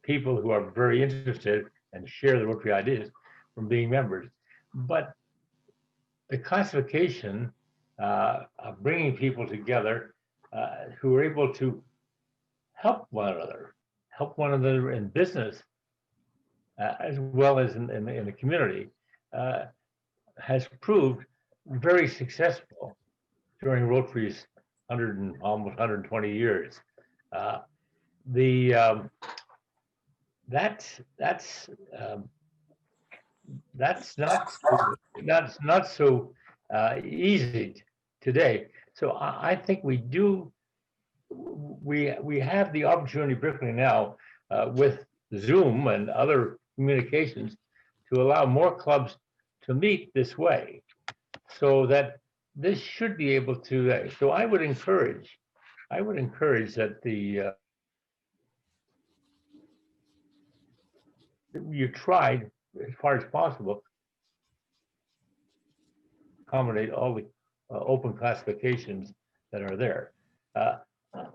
people who are very interested and share the Rotary ideas from being members. But the classification of bringing people together who are able to help one another in business as well as in the community has proved very successful during Rotary's almost 120 years. That's not so easy today. So I think we have the opportunity, particularly now with Zoom and other communications, to allow more clubs to meet this way, so that this should be able to. So I would encourage that you tried as far as possible accommodate all the open classifications that are there.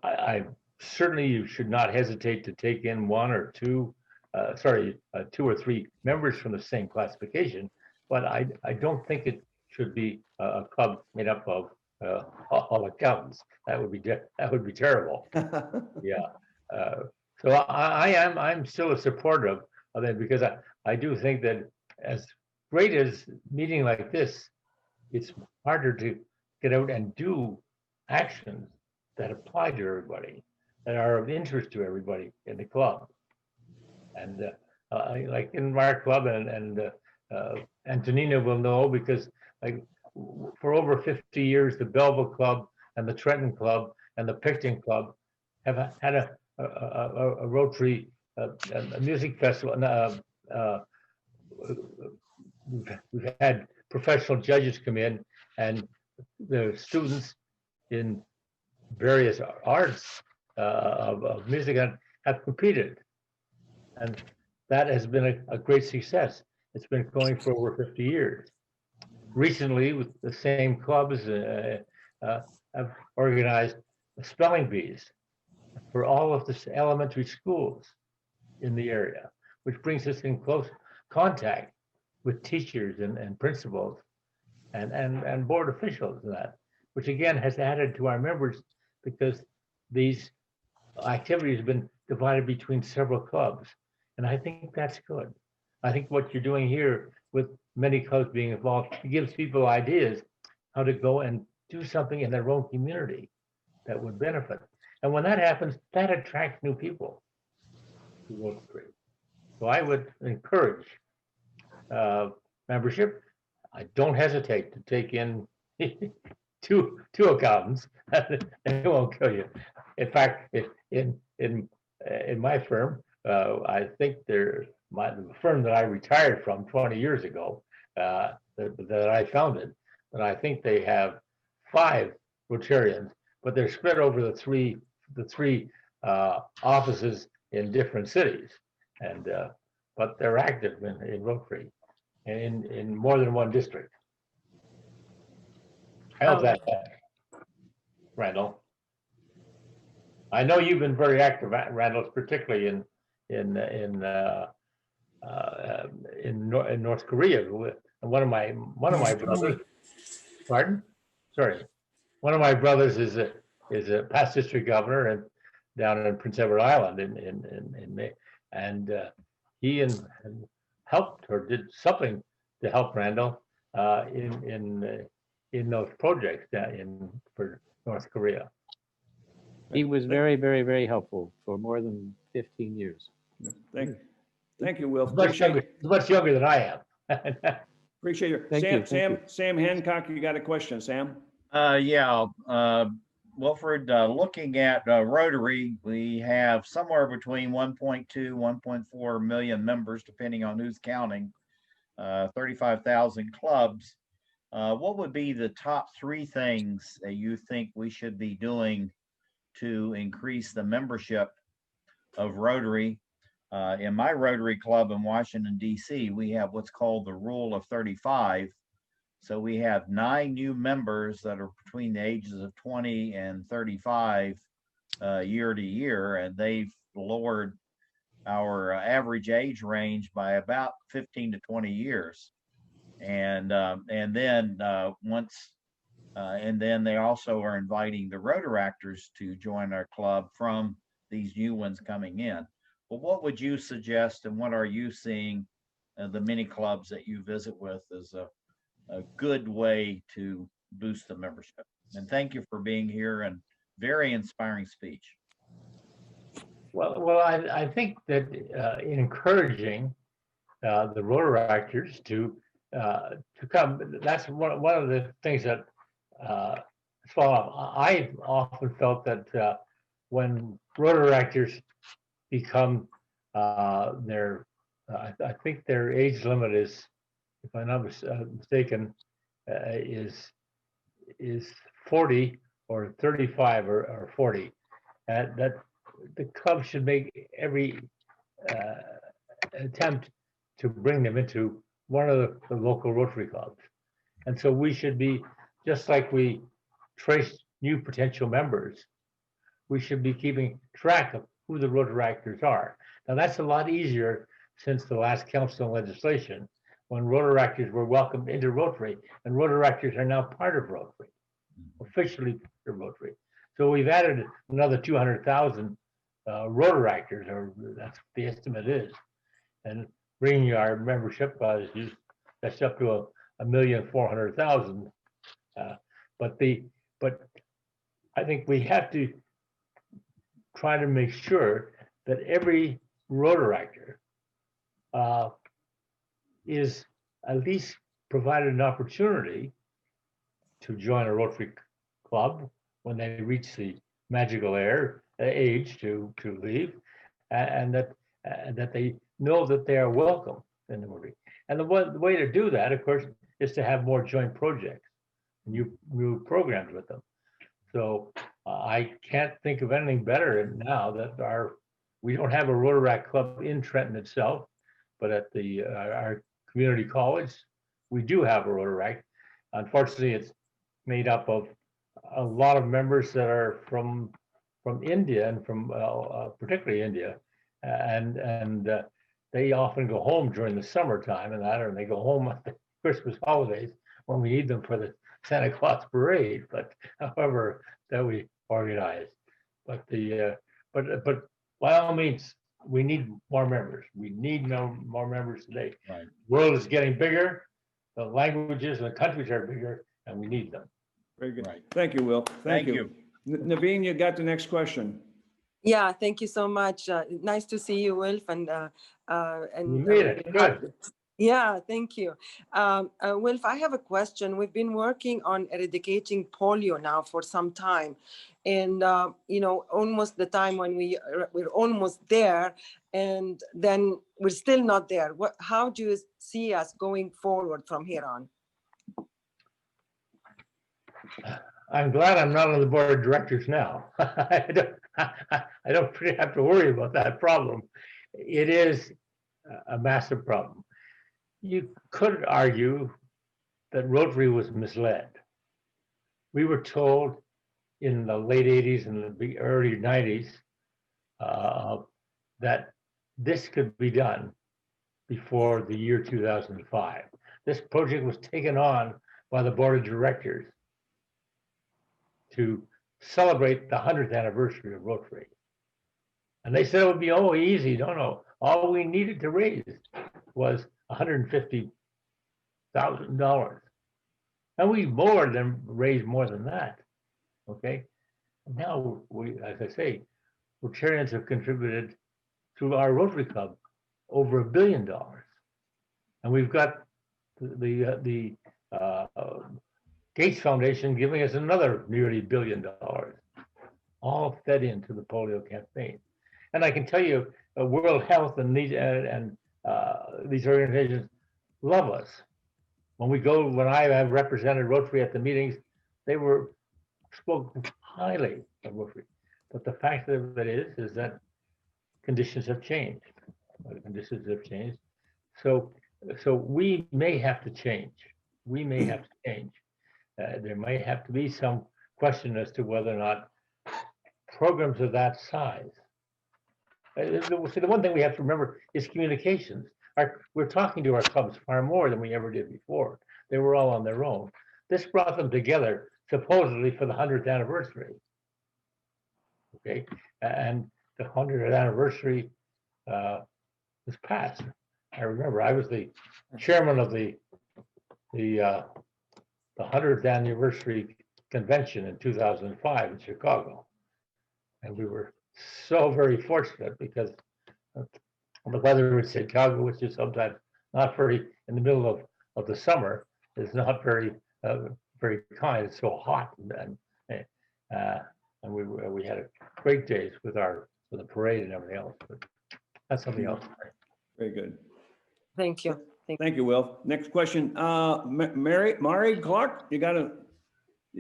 I certainly, you should not hesitate to take in one or two 2 or 3 members from the same classification, but I don't think it should be a club made up of all accountants. That would be terrible. Yeah. So I'm still a supporter of it, because I do think that as great as meeting like this, it's harder to get out and do actions that apply to everybody, that are of interest to everybody in the club. And like in our club, and Antonina will know, because like for over 50 years, the Belleville Club and the Trenton Club and the Picton Club have had a Rotary a music festival. We've had professional judges come in, and the students in various arts of music have competed, and that has been a great success. It's been going for over 50 years. Recently, with the same clubs, have organized spelling bees for all of the elementary schools in the area, which brings us in close contact with teachers and principals and board officials, and that, which again has added to our members, because these activities have been divided between several clubs. And I think that's good. I think what you're doing here with many clubs being involved, it gives people ideas how to go and do something in their own community that would benefit. And when that happens, that attracts new people to Rotary. So I would encourage membership. I don't hesitate to take in two accountants. It won't kill you. In fact, in my firm, I think the firm that I retired from 20 years ago, that I founded, and I think they have 5 Rotarians, but they're spread over the three offices in different cities, and but they're active in Rotary and in more than one district. How's that, Randall? I know you've been very active, Randall, particularly in North Korea. And one of my brothers, pardon? Sorry, one of my brothers is a past district governor and down in Prince Edward Island and he helped or did something to help Randall in those projects for North Korea. He was very, very, very helpful for more than 15 years. Thank you, Wilf. Much younger than I am. Appreciate you. Thank you. Sam Hancock, you got a question, Sam? Yeah, Wilfred, looking at Rotary, we have somewhere between 1.2, 1.4 million members, depending on who's counting, 35,000 clubs. What would be the top 3 things that you think we should be doing to increase the membership of Rotary? In my Rotary Club in Washington, D.C., we have what's called the Rule of 35. So we have 9 new members that are between the ages of 20 and 35 year to year, and they've lowered our average age range by about 15 to 20 years. And then they also are inviting the Rotaractors to join our club from these new ones coming in. Well, what would you suggest, and what are you seeing the many clubs that you visit with as a good way to boost the membership? And thank you for being here, and very inspiring speech. Well, I think that in encouraging the Rotaractors to come, that's one of the things that I often felt that when Rotaractors become I think their age limit is, if I'm not mistaken, is 40 or 35 or 40. That the club should make every attempt to bring them into one of the local Rotary clubs. And so we should be, just like we trace new potential members, we should be keeping track of who the Rotaractors are. Now, that's a lot easier since the last council legislation, when Rotaractors were welcomed into Rotary, and Rotaractors are now part of Rotary, officially part of Rotary. So we've added another 200,000 Rotaractors, or that's what the estimate is, and bringing our membership that's up to 1,400,000. But I think we have to try to make sure that every Rotaractor is at least provided an opportunity to join a Rotary Club when they reach the magical age to leave, and that they know that they are welcome in the Rotary. And the way to do that, of course, is to have more joint projects, new programs with them. So I can't think of anything better now that we don't have a Rotaract Club in Trenton itself, but at our community college, we do have a Rotaract. Unfortunately, it's made up of a lot of members that are from India and from particularly India, and they often go home during the summertime and they go home at the Christmas holidays when we need them for the Santa Claus parade. But however, that we organize. But but by all means, we need more members. We need more members today. Right. The world is getting bigger. The languages and the countries are bigger, and we need them. Very good. Right. Thank you, Will. Thank you. Naveen, you got the next question. Yeah, thank you so much. Nice to see you, Wilf, and You made it. Good. yeah, thank you. Wilf, I have a question. We've been working on eradicating polio now for some time, and almost the time when we're almost there, and then we're still not there. How do you see us going forward from here on? I'm glad I'm not on the board of directors now. I don't really have to worry about that problem. It is a massive problem. You could argue that Rotary was misled. We were told in the late 80s and the early 90s that this could be done before the year 2005. This project was taken on by the board of directors to celebrate the 100th anniversary of Rotary. And they said it would be easy. No. All we needed to raise was $150,000. And we raised more than that. Okay. And now as I say, Rotarians have contributed through our Rotary Club over $1 billion. And we've got the Gates Foundation giving us another nearly $1 billion, all fed into the polio campaign. And I can tell you, World Health and these organizations love us. When I have represented Rotary at the meetings, they spoke highly of Rotary. But the fact of it is that conditions have changed. So we may have to change. There may have to be some question as to whether or not programs of that size. The one thing we have to remember is communications. We're talking to our clubs far more than we ever did before. They were all on their own. This brought them together supposedly for the 100th anniversary. Okay, and the 100th anniversary was passed. I remember I was the chairman of the 100th anniversary convention in 2005 in Chicago. And we were so very fortunate because the weather in Chicago, which is sometimes not very, in the middle of the summer, is not very kind. It's so hot, and we had great days with the parade and everything else. But that's something else. Very good. Thank you. Thank you, Will. Next question. Mari Clark, you got a.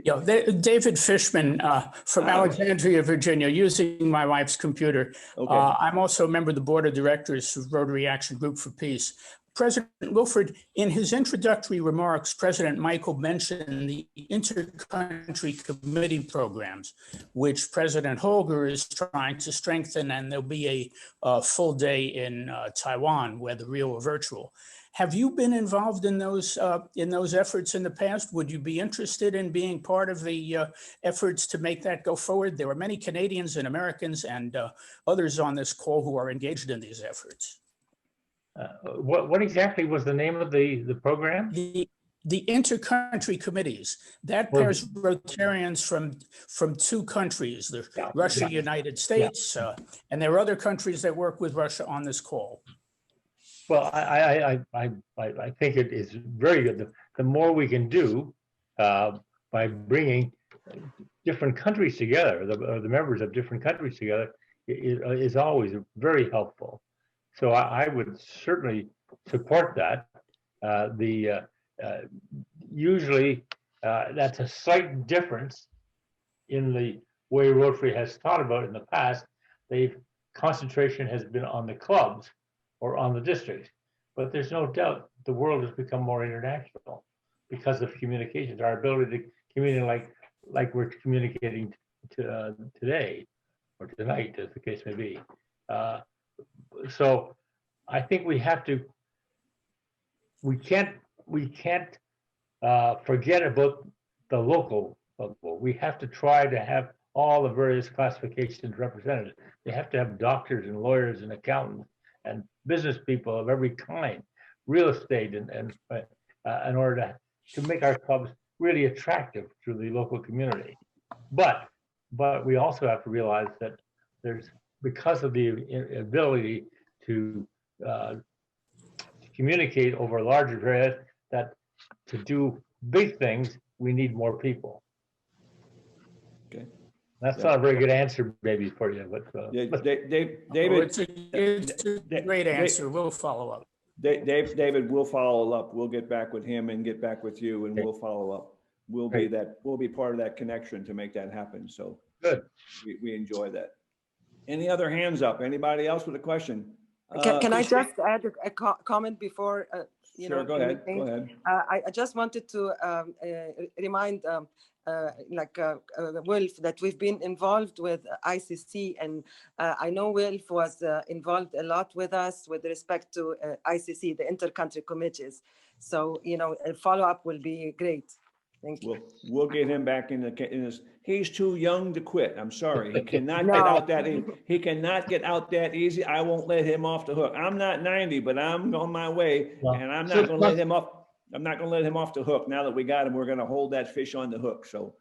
Yeah, David Fishman from Alexandria, Virginia, using my wife's computer. Okay. I'm also a member of the board of directors of Rotary Action Group for Peace. President Wilford, in his introductory remarks, President Michael mentioned the intercountry committee programs, which President Holger is trying to strengthen, and there'll be a full day in Taiwan, whether real or virtual. Have you been involved in those efforts in the past? Would you be interested in being part of the efforts to make that go forward? There are many Canadians and Americans and others on this call who are engaged in these efforts. What exactly was the name of the program? The intercountry committees that pairs Rotarians from two countries, Russia, United States, and there are other countries that work with Russia on this call. Well, I think it is very good. The more we can do by bringing different countries together, the members of different countries together, is always very helpful. So I would certainly support that. Usually that's a slight difference in the way Rotary has thought about it in the past. Concentration has been on the clubs or on the districts, but there's no doubt the world has become more international because of communications, our ability to communicate like we're communicating today or tonight, as the case may be. So I think we can't forget about the local level. We have to try to have all the various classifications represented. They have to have doctors and lawyers and accountants and business people of every kind, real estate, and in order to make our clubs really attractive to the local community. But we also have to realize that because of the ability to communicate over larger areas, that to do big things, we need more people. Okay. That's not a very good answer, maybe, for you, but David, It's a great answer. We'll follow up. David, we'll follow up. We'll get back with him and get back with you, and we'll follow up. We'll be part of that connection to make that happen. So good. We enjoy that. Any other hands up? Anybody else with a question? Can I just add a comment before Sure, go ahead. Go ahead. I just wanted to remind Wilf that we've been involved with ICC, and I know Wilf was involved a lot with us with respect to ICC, the intercountry committees. So, a follow-up will be great. Thank you. We'll get him back in his. He's too young to quit. I'm sorry. He cannot get out that easy. He cannot get out that easy. I won't let him off the hook. I'm not 90, but I'm on my way, and I'm not going to let him off. I'm not going to let him off the hook. Now that we got him, we're going to hold that fish on the hook. So,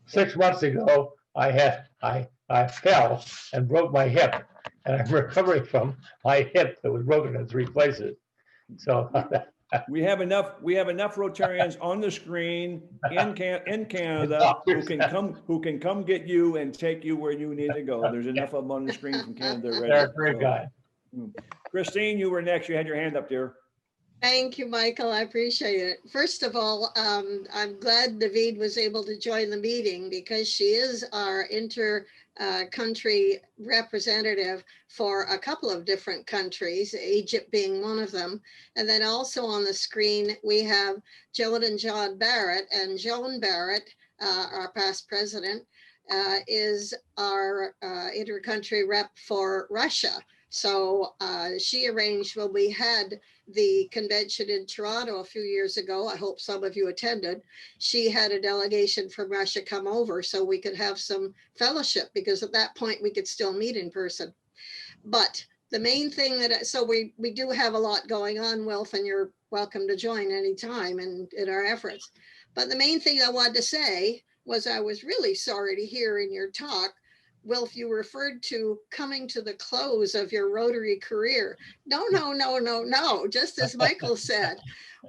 6 months ago, I fell and broke my hip, and I'm recovering from my hip that was broken in 3 places. So. We have enough Rotarians on the screen in Canada who can come get you and take you where you need to go. There's enough of them on the screen from Canada already. They're a great guy. Christine, you were next. You had your hand up there. Thank you, Michael. I appreciate it. First of all, I'm glad David was able to join the meeting because she is our inter-country representative for a couple of different countries, Egypt being one of them. And then also on the screen, we have Joan and John Barrett. And Joan Barrett, our past president, is our inter-country rep for Russia. So she arranged when we had the convention in Toronto a few years ago. I hope some of you attended. She had a delegation from Russia come over so we could have some fellowship, because at that point we could still meet in person. But the main thing so we do have a lot going on, Wilf, and you're welcome to join anytime in our efforts. But the main thing I wanted to say was I was really sorry to hear in your talk, Wilf, you referred to coming to the close of your Rotary career. No. Just as Michael said,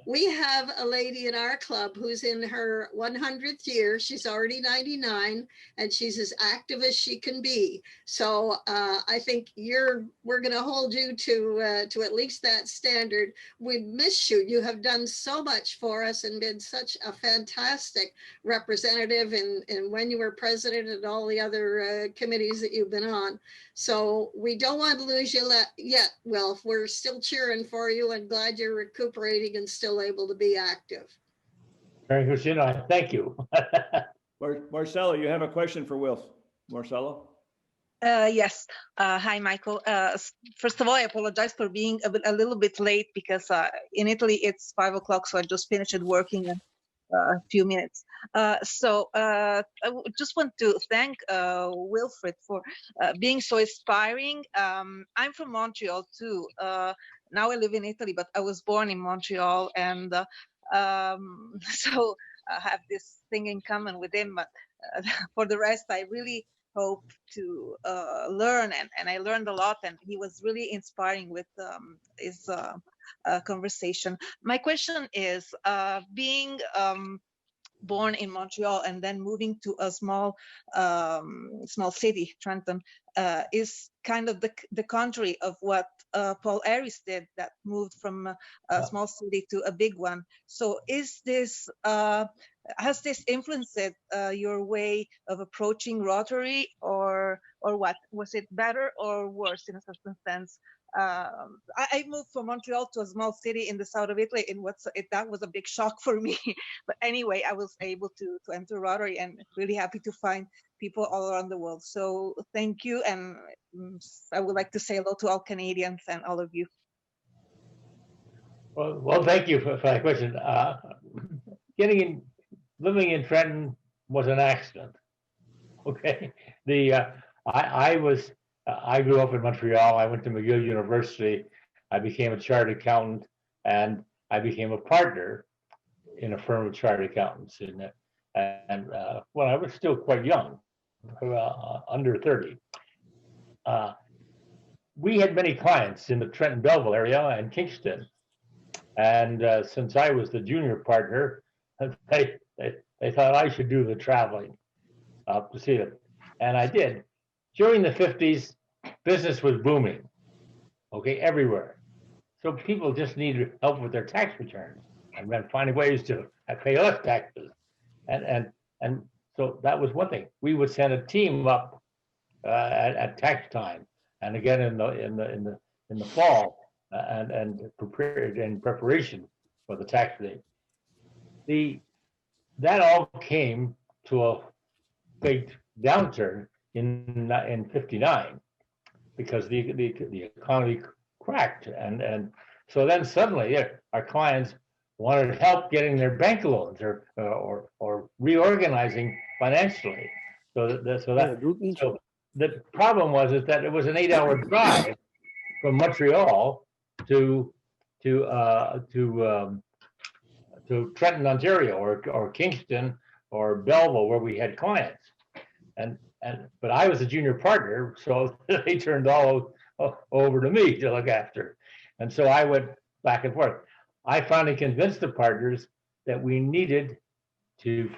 we have a lady in our club who's in her 100th year. She's already 99 and she's as active as she can be. So I think we're going to hold you to at least that standard. We miss you. You have done so much for us and been such a fantastic representative in when you were president and all the other committees that you've been on. So we don't want to lose you yet, Wilf. We're still cheering for you and glad you're recuperating and still able to be active. Very good, Sheena. Thank you. Marcelo, you have a question for Wilf. Marcelo? Yes. Hi, Michael. First of all, I apologize for being a little bit late because in Italy it's 5 o'clock, so I just finished working a few minutes. So I just want to thank Wilfred for being so inspiring. I'm from Montreal too. Now I live in Italy, but I was born in Montreal, and so I have this thing in common with him. But for the rest, I really hope to learn, and I learned a lot, and he was really inspiring with his conversation. My question is, being born in Montreal and then moving to a small city, Trenton, is kind of the contrary of what Paul Harris did, that moved from a small city to a big one. So is this, has this influenced your way of approaching Rotary, or what? Was it better or worse in a certain sense? I moved from Montreal to a small city in the south of Italy, and that was a big shock for me. But anyway, I was able to enter Rotary, and really happy to find people all around the world. So thank you, and I would like to say hello to all Canadians and all of you. Well, thank you for that question. Living in Trenton was an accident. Okay, I grew up in Montreal. I went to McGill University. I became a chartered accountant, and I became a partner in a firm of chartered accountants. And when I was still quite young, under 30, we had many clients in the Trenton Belleville area and Kingston. And since I was the junior partner, they thought I should do the traveling to see them, and I did. During the 50s, business was booming, okay, everywhere. So people just needed help with their tax returns and then finding ways to pay less taxes. And so that was one thing. We would send a team up at tax time, and again in the fall, and prepared in preparation for the tax day. That all came to a big downturn in 59 because the economy cracked, and so then suddenly our clients wanted help getting their bank loans or reorganizing financially. So the problem was that it was an 8-hour drive from Montreal to Trenton, Ontario, or Kingston or Belleville, where we had clients. But I was a junior partner, so they turned all over to me to look after. And so I went back and forth. I finally convinced the partners that we needed to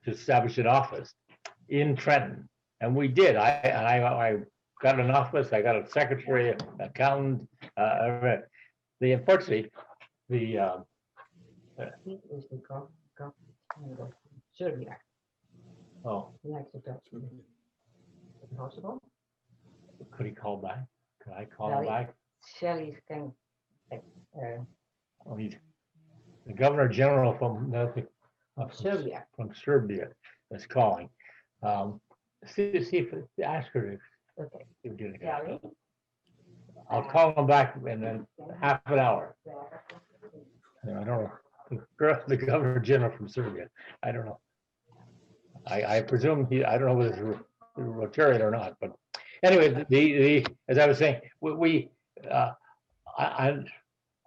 establish an office in Trenton, and we did. I got an office. I got a secretary, accountant. Unfortunately, oh. Possible? Could he call back? Could I call him back? Shelley's thing. Oh, he's the Governor General from Serbia. From Serbia is calling. See if ask her to. Okay. Shelley? I'll call him back in half an hour. I don't know. The Governor General from Serbia. I don't know. I presume I don't know whether it's Rotarian or not, but anyway, as I was saying,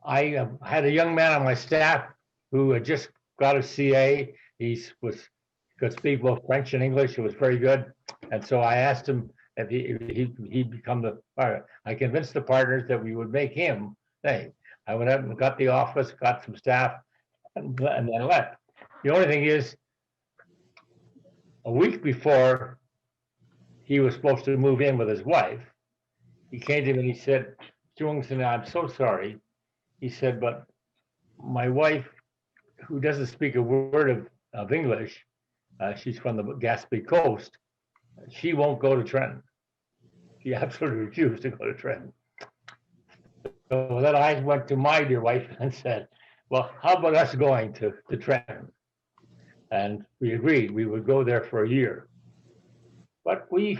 I had a young man on my staff who had just got a CA. He could speak both French and English. It was very good, and so I asked him if he'd become the partner. I convinced the partners that we would make him. I I went out and got the office, got some staff, and then left. The only thing is, a week before he was supposed to move in with his wife, he came to me and he said, "Mr. Wilkinson, I'm so sorry." He said, "But my wife, who doesn't speak a word of English, she's from the Gaspé Coast, she won't go to Trenton. She absolutely refused to go to Trenton." So then I went to my dear wife and said, "Well, how about us going to Trenton?" And we agreed we would go there for a year. But we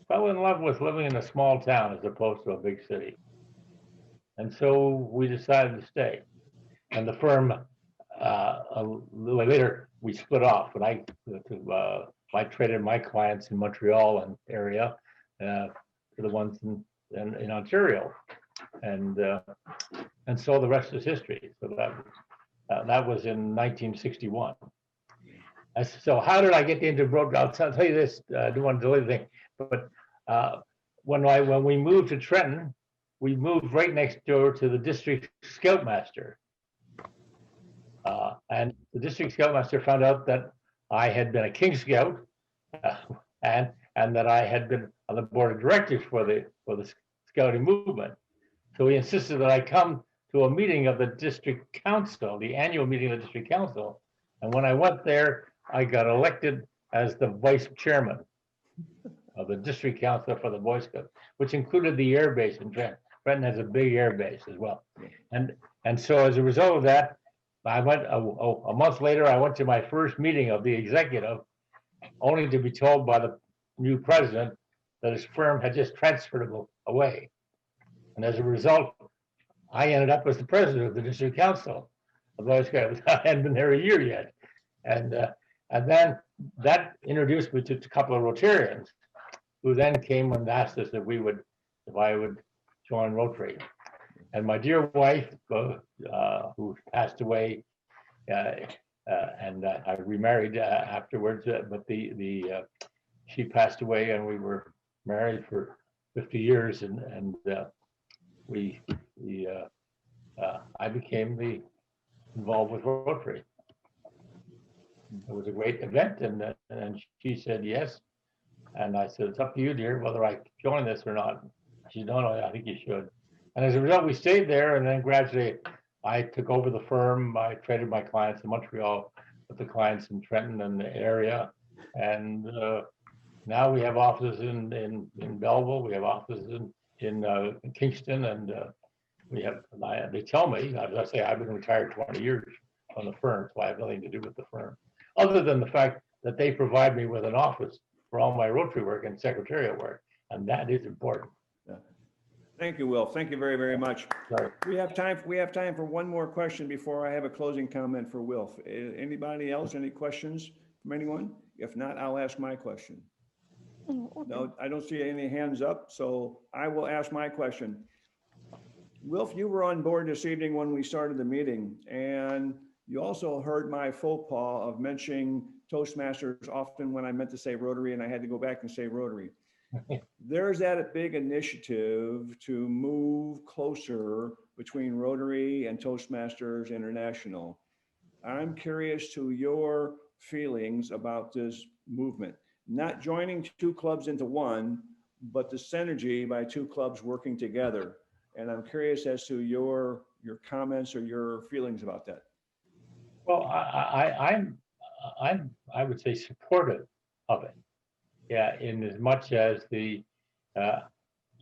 fell in love with living in a small town as opposed to a big city. And so we decided to stay. And the firm, a little later, we split off. And I traded my clients in Montreal and area for the ones in Ontario. And so the rest is history. So that was in 1961. So how did I get into Rotary? I'll tell you this. I don't want to delay the thing, but when we moved to Trenton, we moved right next door to the district scoutmaster, and the district scoutmaster found out that I had been a King Scout, and that I had been on the board of directors for the scouting movement. So he insisted that I come to a meeting of the district council, the annual meeting of the district council, and when I went there, I got elected as the vice chairman of the district council for the Boy Scouts, which included the air base in Trenton. Trenton has a big air base as well. And so as a result of that, I went a month later, I went to my first meeting of the executive, only to be told by the new president that his firm had just transferred him away. And as a result, I ended up as the president of the district council of Boy Scouts. I hadn't been there a year yet. And then that introduced me to a couple of Rotarians who then came and asked us if I would join Rotary. And my dear wife, who passed away, and I remarried afterwards, but she passed away, and we were married for 50 years, and I became involved with Rotary. It was a great event, and she said yes. And I said, "It's up to you, dear, whether I join this or not." She said, "No, I think you should." And as a result, we stayed there, and then gradually I took over the firm. I traded my clients in Montreal with the clients in Trenton and the area. And now we have offices in Belleville. We have offices in Kingston, and they tell me, as I say, I've been retired 20 years from the firm, so I have nothing to do with the firm, other than the fact that they provide me with an office for all my Rotary work and secretarial work, and that is important. Yeah. Thank you, Wilf. Thank you very, very much. Sorry. We have time for one more question before I have a closing comment for Wilf. Anybody else? Any questions from anyone? If not, I'll ask my question. No, I don't see any hands up, so I will ask my question. Wilf, you were on board this evening when we started the meeting, and you also heard my faux pas of mentioning Toastmasters often when I meant to say Rotary, and I had to go back and say Rotary. There's that big initiative to move closer between Rotary and Toastmasters International. I'm curious to your feelings about this movement, not joining two clubs into one, but the synergy by two clubs working together. And I'm curious as to your comments or your feelings about that. Well, I would say supportive of it. Yeah, in as much as I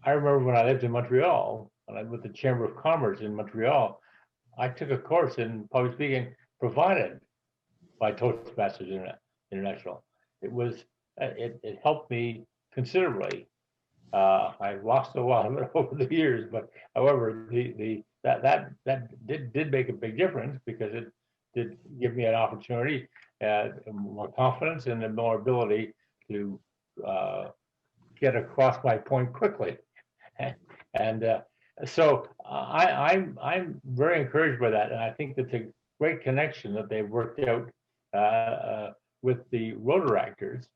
remember when I lived in Montreal, when I was with the Chamber of Commerce in Montreal, I took a course in public speaking provided by Toastmasters International. It helped me considerably. I've lost a lot of it over the years, but however, that did make a big difference, because it did give me an opportunity, more confidence, and more ability to get across my point quickly. And so I'm very encouraged by that, and I think that's a great connection that they've worked out with the Rotaractors,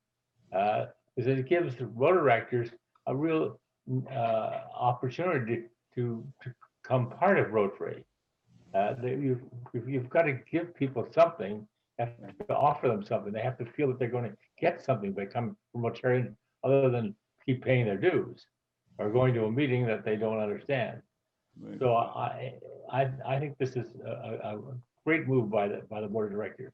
because it gives the Rotaractors a real opportunity to become part of Rotary. You've got to give people something, have to offer them something. They have to feel that they're going to get something by coming from Rotarian, other than keep paying their dues or going to a meeting that they don't understand. Right. So I think this is a great move by the board of directors.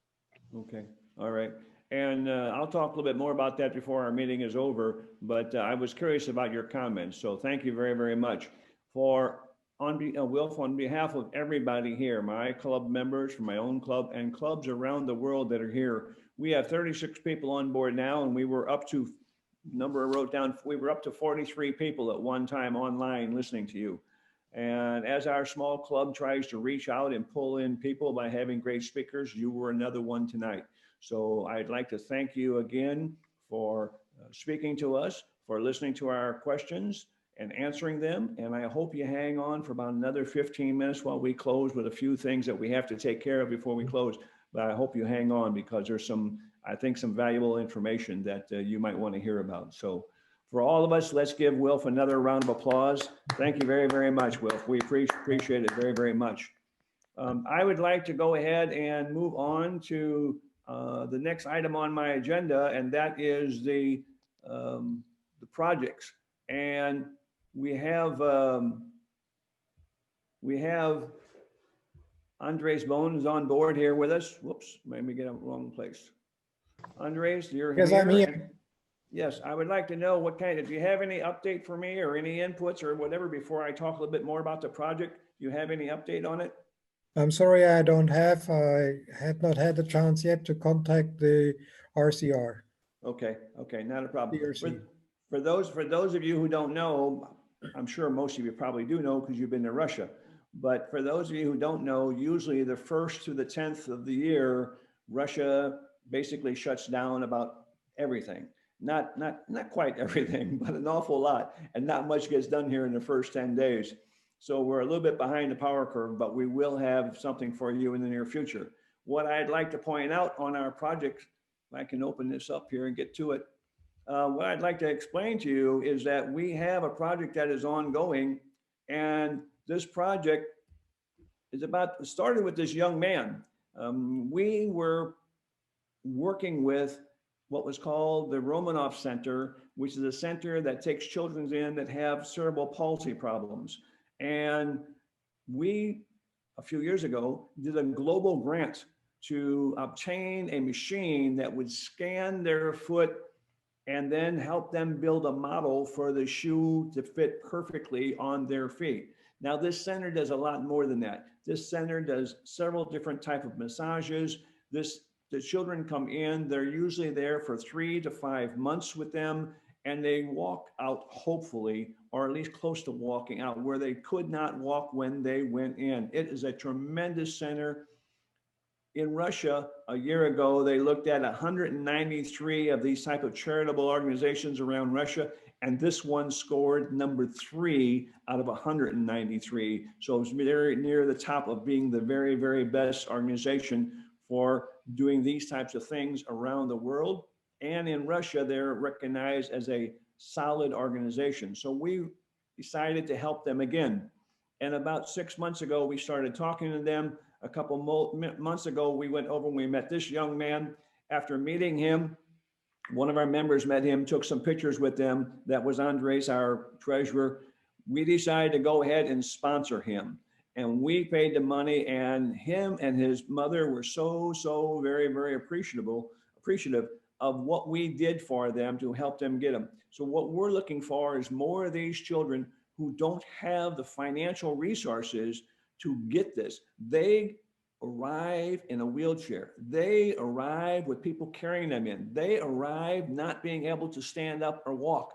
Okay, all right. And I'll talk a little bit more about that before our meeting is over, but I was curious about your comments. So thank you very, very much. Wilf, on behalf of everybody here, my club members from my own club and clubs around the world that are here, we have 36 people on board now, and we were up to, number I wrote down, we were up to 43 people at one time online listening to you. And as our small club tries to reach out and pull in people by having great speakers, you were another one tonight. So I'd like to thank you again for speaking to us, for listening to our questions and answering them. And I hope you hang on for about another 15 minutes while we close with a few things that we have to take care of before we close. But I hope you hang on, because there's some, I think, some valuable information that you might want to hear about. So for all of us, let's give Wilf another round of applause. Thank you very, very much, Wilf. We appreciate it very, very much. I would like to go ahead and move on to the next item on my agenda, and that is the projects. And we have Andres Bones on board here with us. Whoops, made me get in the wrong place. Andres, you're here. Yes, I'm here. Yes, I would like to know what kind of, do you have any update for me or any inputs or whatever before I talk a little bit more about the project? Do you have any update on it? I'm sorry, I don't have. I have not had the chance yet to contact the RCR. Okay, not a problem. PRC. For those of you who don't know, I'm sure most of you probably do know because you've been to Russia. But for those of you who don't know, usually the 1st to the 10th of the year, Russia basically shuts down about everything. Not quite everything, but an awful lot, and not much gets done here in the first 10 days. So we're a little bit behind the power curve, but we will have something for you in the near future. What I'd like to point out on our project, if I can open this up here and get to it. What I'd like to explain to you is that we have a project that is ongoing, and this project is started with this young man. We were working with what was called the Romanov Center, which is a center that takes children in that have cerebral palsy problems. And we, a few years ago, did a global grant to obtain a machine that would scan their foot and then help them build a model for the shoe to fit perfectly on their feet. Now, this center does a lot more than that. This center does several different types of massages. The children come in, they're usually there for 3 to 5 months with them, and they walk out, hopefully, or at least close to walking out, where they could not walk when they went in. It is a tremendous center. In Russia, a year ago, they looked at 193 of these type of charitable organizations around Russia, and this one scored number 3 out of 193. So it was very near the top of being the very, very best organization for doing these types of things around the world. And in Russia, they're recognized as a solid organization. So we decided to help them again. And about 6 months ago, we started talking to them. A couple months ago, we went over and we met this young man. After meeting him, one of our members met him, took some pictures with them. That was Andres, our treasurer. We decided to go ahead and sponsor him. And we paid the money, and him and his mother were so very, very appreciative of what we did for them to help them get them. So what we're looking for is more of these children who don't have the financial resources to get this. They arrive in a wheelchair. They arrive with people carrying them in. They arrive not being able to stand up or walk.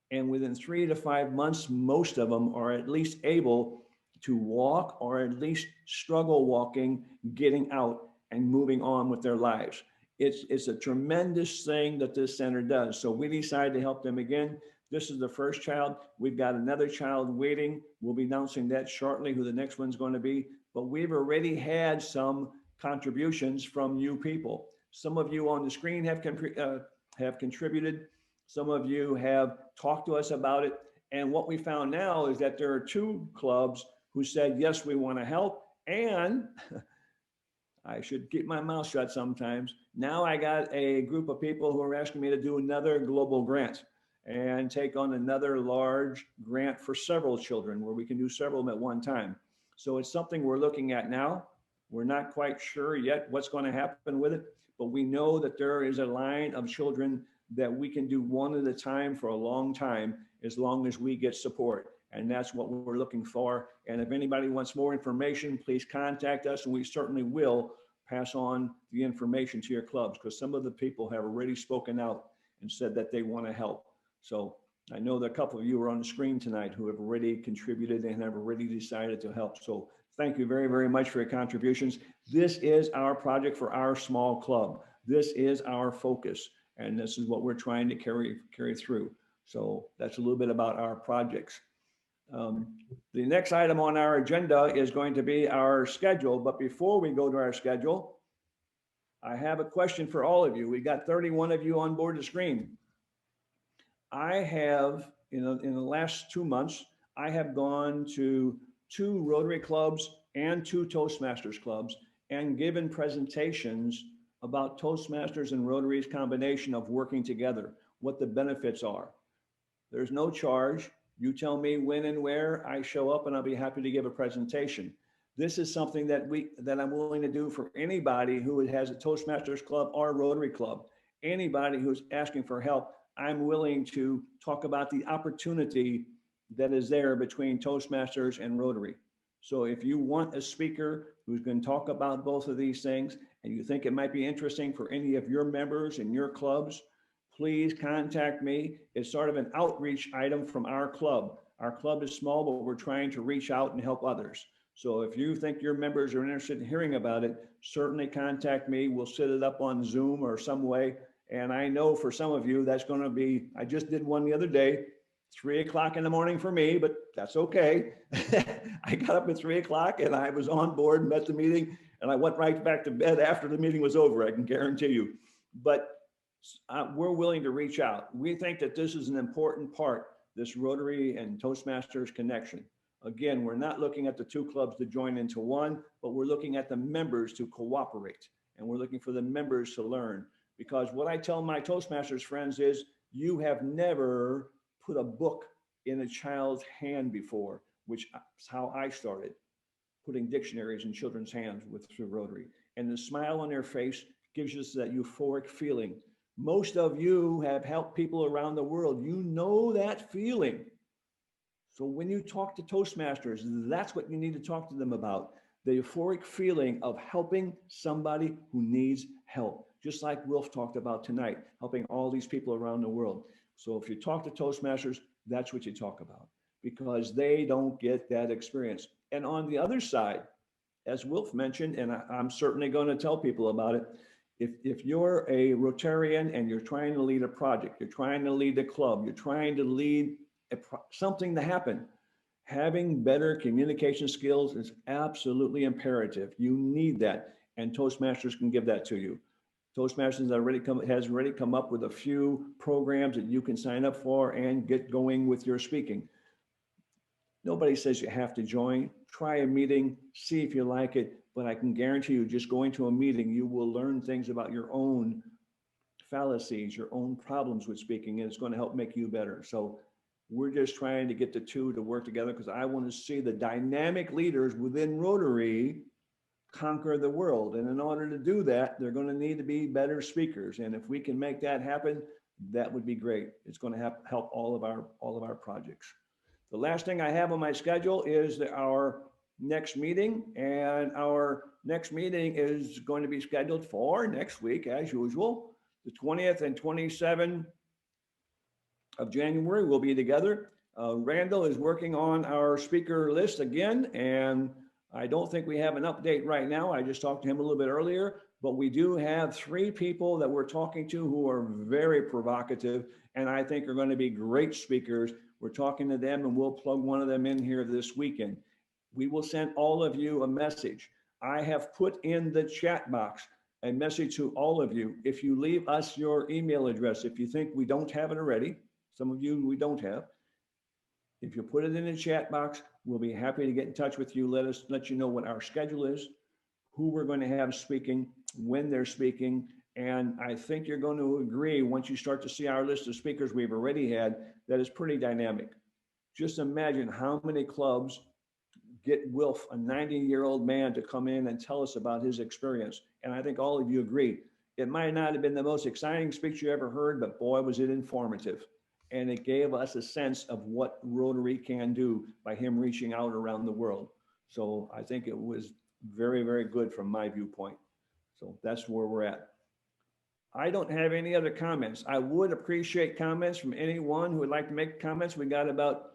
And within 3 to 5 months, most of them are at least able to walk, or at least struggle walking, getting out and moving on with their lives. It's a tremendous thing that this center does. So we decided to help them again. This is the first child. We've got another child waiting. We'll be announcing that shortly, who the next one's going to be. But we've already had some contributions from you people. Some of you on the screen have contributed. Some of you have talked to us about it. And what we found now is that there are 2 clubs who said, yes, we want to help. And I should keep my mouth shut sometimes. Now I got a group of people who are asking me to do another global grant and take on another large grant for several children where we can do several of them at one time. So it's something we're looking at now. We're not quite sure yet what's going to happen with it, but we know that there is a line of children that we can do one at a time for a long time, as long as we get support. And that's what we're looking for. And if anybody wants more information, please contact us, and we certainly will pass on the information to your clubs, because some of the people have already spoken out and said that they want to help. So I know that a couple of you are on the screen tonight who have already contributed and have already decided to help. So thank you very, very much for your contributions. This is our project for our small club. This is our focus, and this is what we're trying to carry through. So that's a little bit about our projects. The next item on our agenda is going to be our schedule. But before we go to our schedule, I have a question for all of you. We got 31 of you on board the screen. I have, in the last 2 months, I have gone to 2 Rotary clubs and 2 Toastmasters clubs and given presentations about Toastmasters and Rotary's combination of working together, what the benefits are. There's no charge. You tell me when and where, I show up and I'll be happy to give a presentation. This is something that I'm willing to do for anybody who has a Toastmasters club or Rotary club. Anybody who's asking for help, I'm willing to talk about the opportunity that is there between Toastmasters and Rotary. So if you want a speaker who's going to talk about both of these things and you think it might be interesting for any of your members and your clubs, please contact me. It's sort of an outreach item from our club. Our club is small, but we're trying to reach out and help others. So if you think your members are interested in hearing about it, certainly contact me. We'll set it up on Zoom or some way. And I know for some of you, that's going to be, I just did one the other day, 3 o'clock in the morning for me, but that's okay. I got up at 3 o'clock and I was on board, met the meeting, and I went right back to bed after the meeting was over, I can guarantee you. But we're willing to reach out. We think that this is an important part, this Rotary and Toastmasters connection. Again, we're not looking at the 2 clubs to join into one, but we're looking at the members to cooperate. And we're looking for the members to learn. Because what I tell my Toastmasters friends is, you have never put a book in a child's hand before, which is how I started, putting dictionaries in children's hands through Rotary. And the smile on their face gives us that euphoric feeling. Most of you have helped people around the world. You know that feeling. So when you talk to Toastmasters, that's what you need to talk to them about. The euphoric feeling of helping somebody who needs help. Just like Wilf talked about tonight, helping all these people around the world. So if you talk to Toastmasters, that's what you talk about, because they don't get that experience. And on the other side, as Wilf mentioned, and I'm certainly going to tell people about it, if you're a Rotarian and you're trying to lead a project, you're trying to lead a club, you're trying to lead something to happen, having better communication skills is absolutely imperative. You need that, and Toastmasters can give that to you. Toastmasters has already come up with a few programs that you can sign up for and get going with your speaking. Nobody says you have to join. Try a meeting, see if you like it, but I can guarantee you, just going to a meeting, you will learn things about your own fallacies, your own problems with speaking, and it's going to help make you better. So we're just trying to get the 2 to work together, because I want to see the dynamic leaders within Rotary conquer the world. And in order to do that, they're going to need to be better speakers. And if we can make that happen, that would be great. It's going to help all of our projects. The last thing I have on my schedule is our next meeting. And our next meeting is going to be scheduled for next week, as usual, the 20th and 27th of January. We'll be together. Randall is working on our speaker list again, and I don't think we have an update right now. I just talked to him a little bit earlier, but we do have 3 people that we're talking to who are very provocative and I think are going to be great speakers. We're talking to them, and we'll plug one of them in here this weekend. We will send all of you a message. I have put in the chat box a message to all of you. If you leave us your email address, if you think we don't have it already, some of you we don't have, If you put it in the chat box, we'll be happy to get in touch with you. Let you know what our schedule is, who we're going to have speaking, when they're speaking. And I think you're going to agree, once you start to see our list of speakers we've already had, that it's pretty dynamic. Just imagine how many clubs get Wilf, a 90-year-old man, to come in and tell us about his experience. And I think all of you agree. It might not have been the most exciting speech you ever heard, but boy, was it informative. And it gave us a sense of what Rotary can do by him reaching out around the world. So I think it was very, very good from my viewpoint. So that's where we're at. I don't have any other comments. I would appreciate comments from anyone who would like to make comments. We got about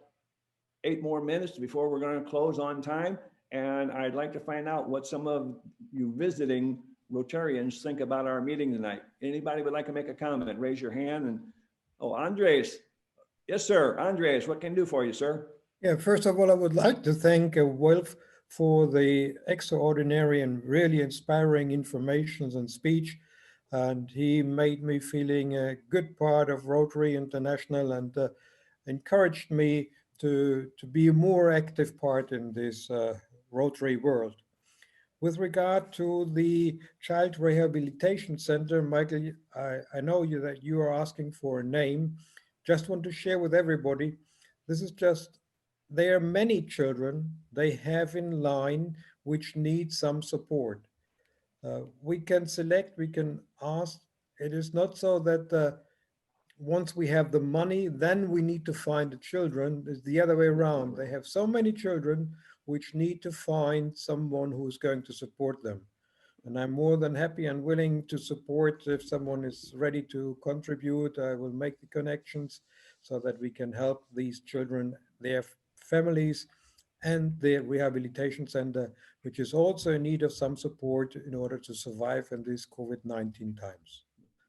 8 more minutes before we're going to close on time. And I'd like to find out what some of you visiting Rotarians think about our meeting tonight. Anybody would like to make a comment? Raise your hand. And oh, Andres. Yes, sir. Andres, what can I do for you, sir? Yeah, first of all, I would like to thank Wilf for the extraordinary and really inspiring information and speech. And he made me feeling a good part of Rotary International and encouraged me to be a more active part in this Rotary world. With regard to the Child Rehabilitation Center, Michael, I know that you are asking for a name. Just want to share with everybody, this is just, there are many children they have in line which need some support. We can select, we can ask. It is not so that once we have the money, then we need to find the children. It's the other way around. They have so many children which need to find someone who's going to support them. And I'm more than happy and willing to support. If someone is ready to contribute, I will make the connections so that we can help these children, their families, and the rehabilitation center, which is also in need of some support in order to survive in these COVID-19 times.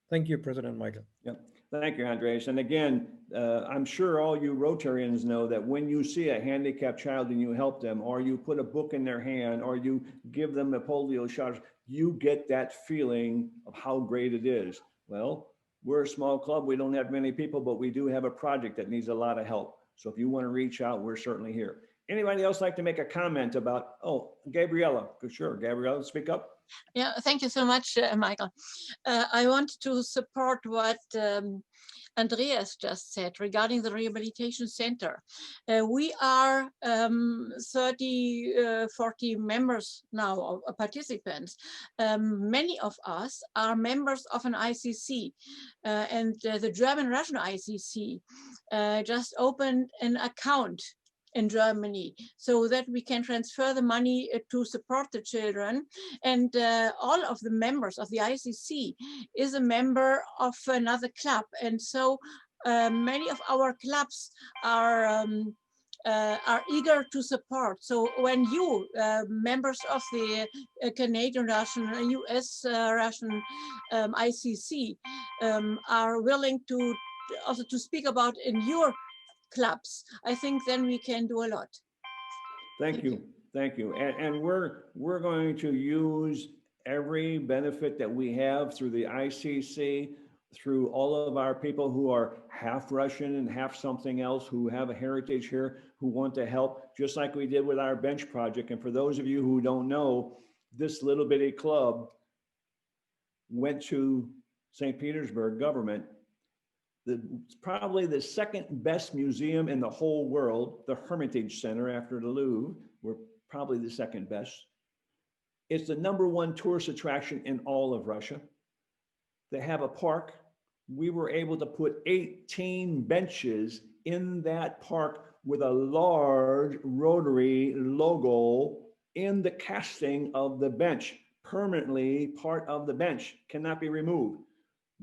Thank you, President Michael. Yep. Thank you, Andres. And again, I'm sure all you Rotarians know that when you see a handicapped child and you help them, or you put a book in their hand, or you give them a polio shot, you get that feeling of how great it is. Well, we're a small club. We don't have many people, but we do have a project that needs a lot of help. So if you want to reach out, we're certainly here. Anybody else like to make a comment about, oh, Gabriella? Sure, Gabriella, speak up. Yeah, thank you so much, Michael. I want to support what Andreas just said regarding the rehabilitation center. We are 40 members now, of participants. Many of us are members of an ICC, and the German-Russian ICC just opened an account in Germany so that we can transfer the money to support the children. And all of the members of the ICC is a member of another club. And so many of our clubs are eager to support. So when you, members of the Canadian Russian, US Russian ICC are willing to also to speak about in your clubs, I think then we can do a lot. Thank you. Thank you. And we're going to use every benefit that we have through the ICC, through all of our people who are half Russian and half something else, who have a heritage here, who want to help, just like we did with our bench project. And for those of you who don't know, this little bitty club went to St. Petersburg government. Probably the second best museum in the whole world, the Hermitage Center after the Louvre, were probably the second best. It's the #1 tourist attraction in all of Russia. They have a park. We were able to put 18 benches in that park with a large Rotary logo in the casting of the bench, permanently part of the bench, cannot be removed.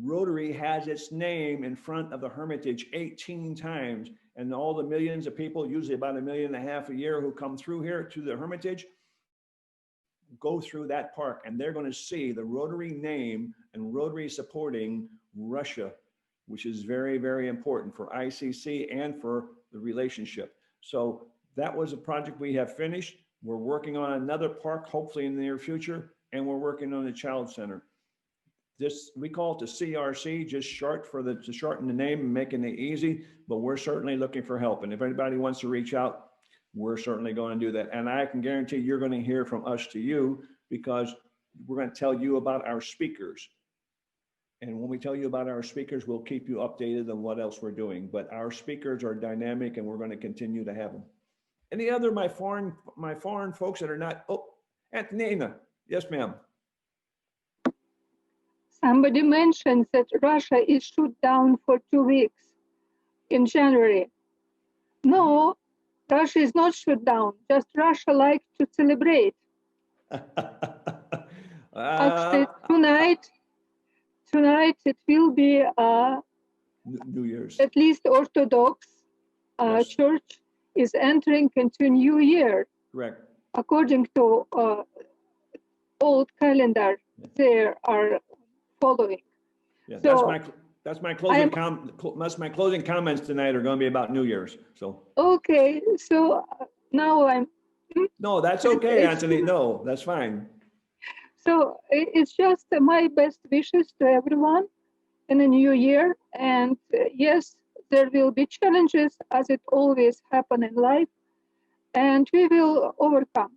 Rotary has its name in front of the Hermitage 18 times, and all the millions of people, usually about 1.5 million a year, who come through here to the Hermitage, go through that park, and they're going to see the Rotary name and Rotary supporting Russia, which is very, very important for ICC and for the relationship. So that was a project we have finished. We're working on another park, hopefully in the near future, and we're working on the Child Center. This, we call it the CRC, just short for the, to shorten the name and making it easy, but we're certainly looking for help. And if anybody wants to reach out, we're certainly going to do that. And I can guarantee you're going to hear from us to you, because we're going to tell you about our speakers. And when we tell you about our speakers, we'll keep you updated on what else we're doing. But our speakers are dynamic and we're going to continue to have them. Any other, my foreign folks that are not, oh, Antonina, yes, ma'am. Somebody mentioned that Russia is shut down for 2 weeks in January. No, Russia is not shut down. Just Russia likes to celebrate. Actually, tonight it will be New Year's. at least Orthodox Yes. Church is entering into New Year. Correct. According to old calendar, they are following. Yeah, So, that's my closing my closing comments tonight are going to be about New Year's. So. Okay, so now I'm. No, that's okay, Anthony. No, that's fine. So it's just my best wishes to everyone in the new year. And yes, there will be challenges, as it always happens in life, and we will overcome.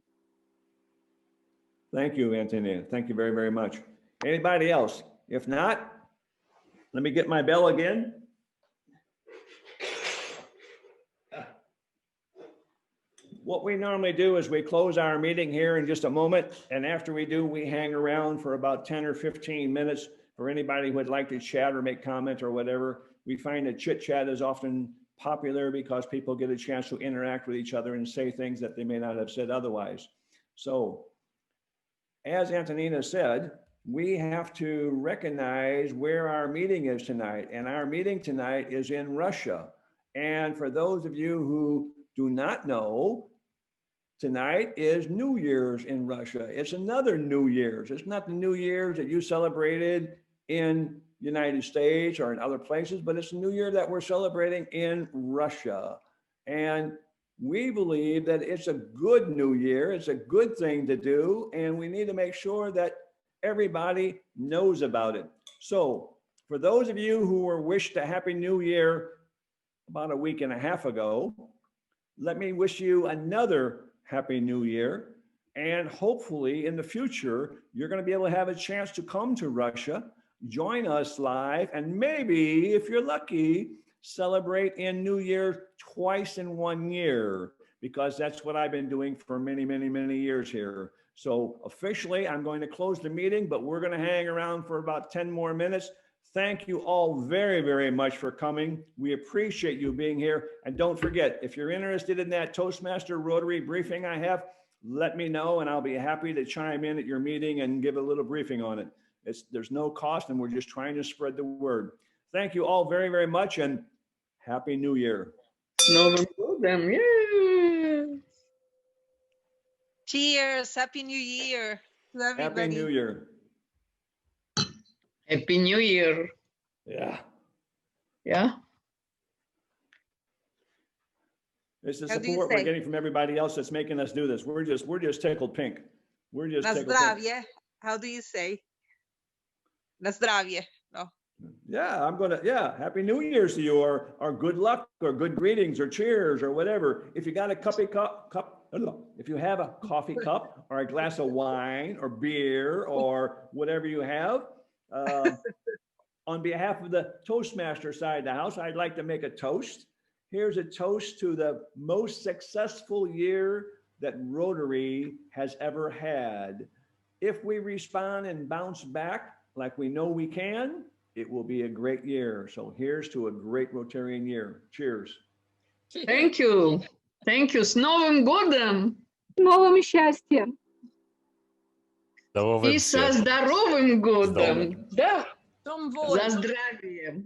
Thank you, Antonia. Thank you very, very much. Anybody else? If not, let me get my bell again. What we normally do is we close our meeting here in just a moment. And after we do, we hang around for about 10 or 15 minutes for anybody who would like to chat or make comment or whatever. We find that chit chat is often popular because people get a chance to interact with each other and say things that they may not have said otherwise. So as Antonina said, we have to recognize where our meeting is tonight. And our meeting tonight is in Russia. And for those of you who do not know, tonight is New Year's in Russia. It's another New Year's. It's not the New Year's that you celebrated in the United States or in other places, but it's the New Year that we're celebrating in Russia. And we believe that it's a good New Year. It's a good thing to do. And we need to make sure that everybody knows about it. So for those of you who were wished a Happy New Year about a week and a half ago, let me wish you another Happy New Year. And hopefully in the future, you're going to be able to have a chance to come to Russia, join us live, and maybe, if you're lucky, celebrate in New Year twice in 1 year, because that's what I've been doing for many, many, many years here. So officially, I'm going to close the meeting, but we're going to hang around for about 10 more minutes. Thank you all very, very much for coming. We appreciate you being here. And don't forget, if you're interested in that Toastmaster Rotary briefing I have, let me know and I'll be happy to chime in at your meeting and give a little briefing on it. There's no cost and we're just trying to spread the word. Thank you all very, very much and Happy New Year. Cheers. Happy New Year to everybody. Happy New Year. Happy New Year. Yeah. Yeah. It's the How do you support we're say? getting from everybody else that's making us do this. We're just tickled pink. We're just Na tickled pink. zdravie. How do you say? Na zdravie. No. Yeah, Happy New Year's to you, or good luck, or good greetings, or cheers, or whatever. If you got a if you have a coffee cup, or a glass of wine, or beer, or whatever you have, on behalf of the Toastmaster side of the house, I'd like to make a toast. Here's a toast to the most successful year that Rotary has ever had. If we respond and bounce back like we know we can, it will be a great year. So here's to a great Rotarian year. Cheers. Thank you. Thank you. С Новым годом. С новым счастьем. И со здоровым годом. Да. Tom За здравие.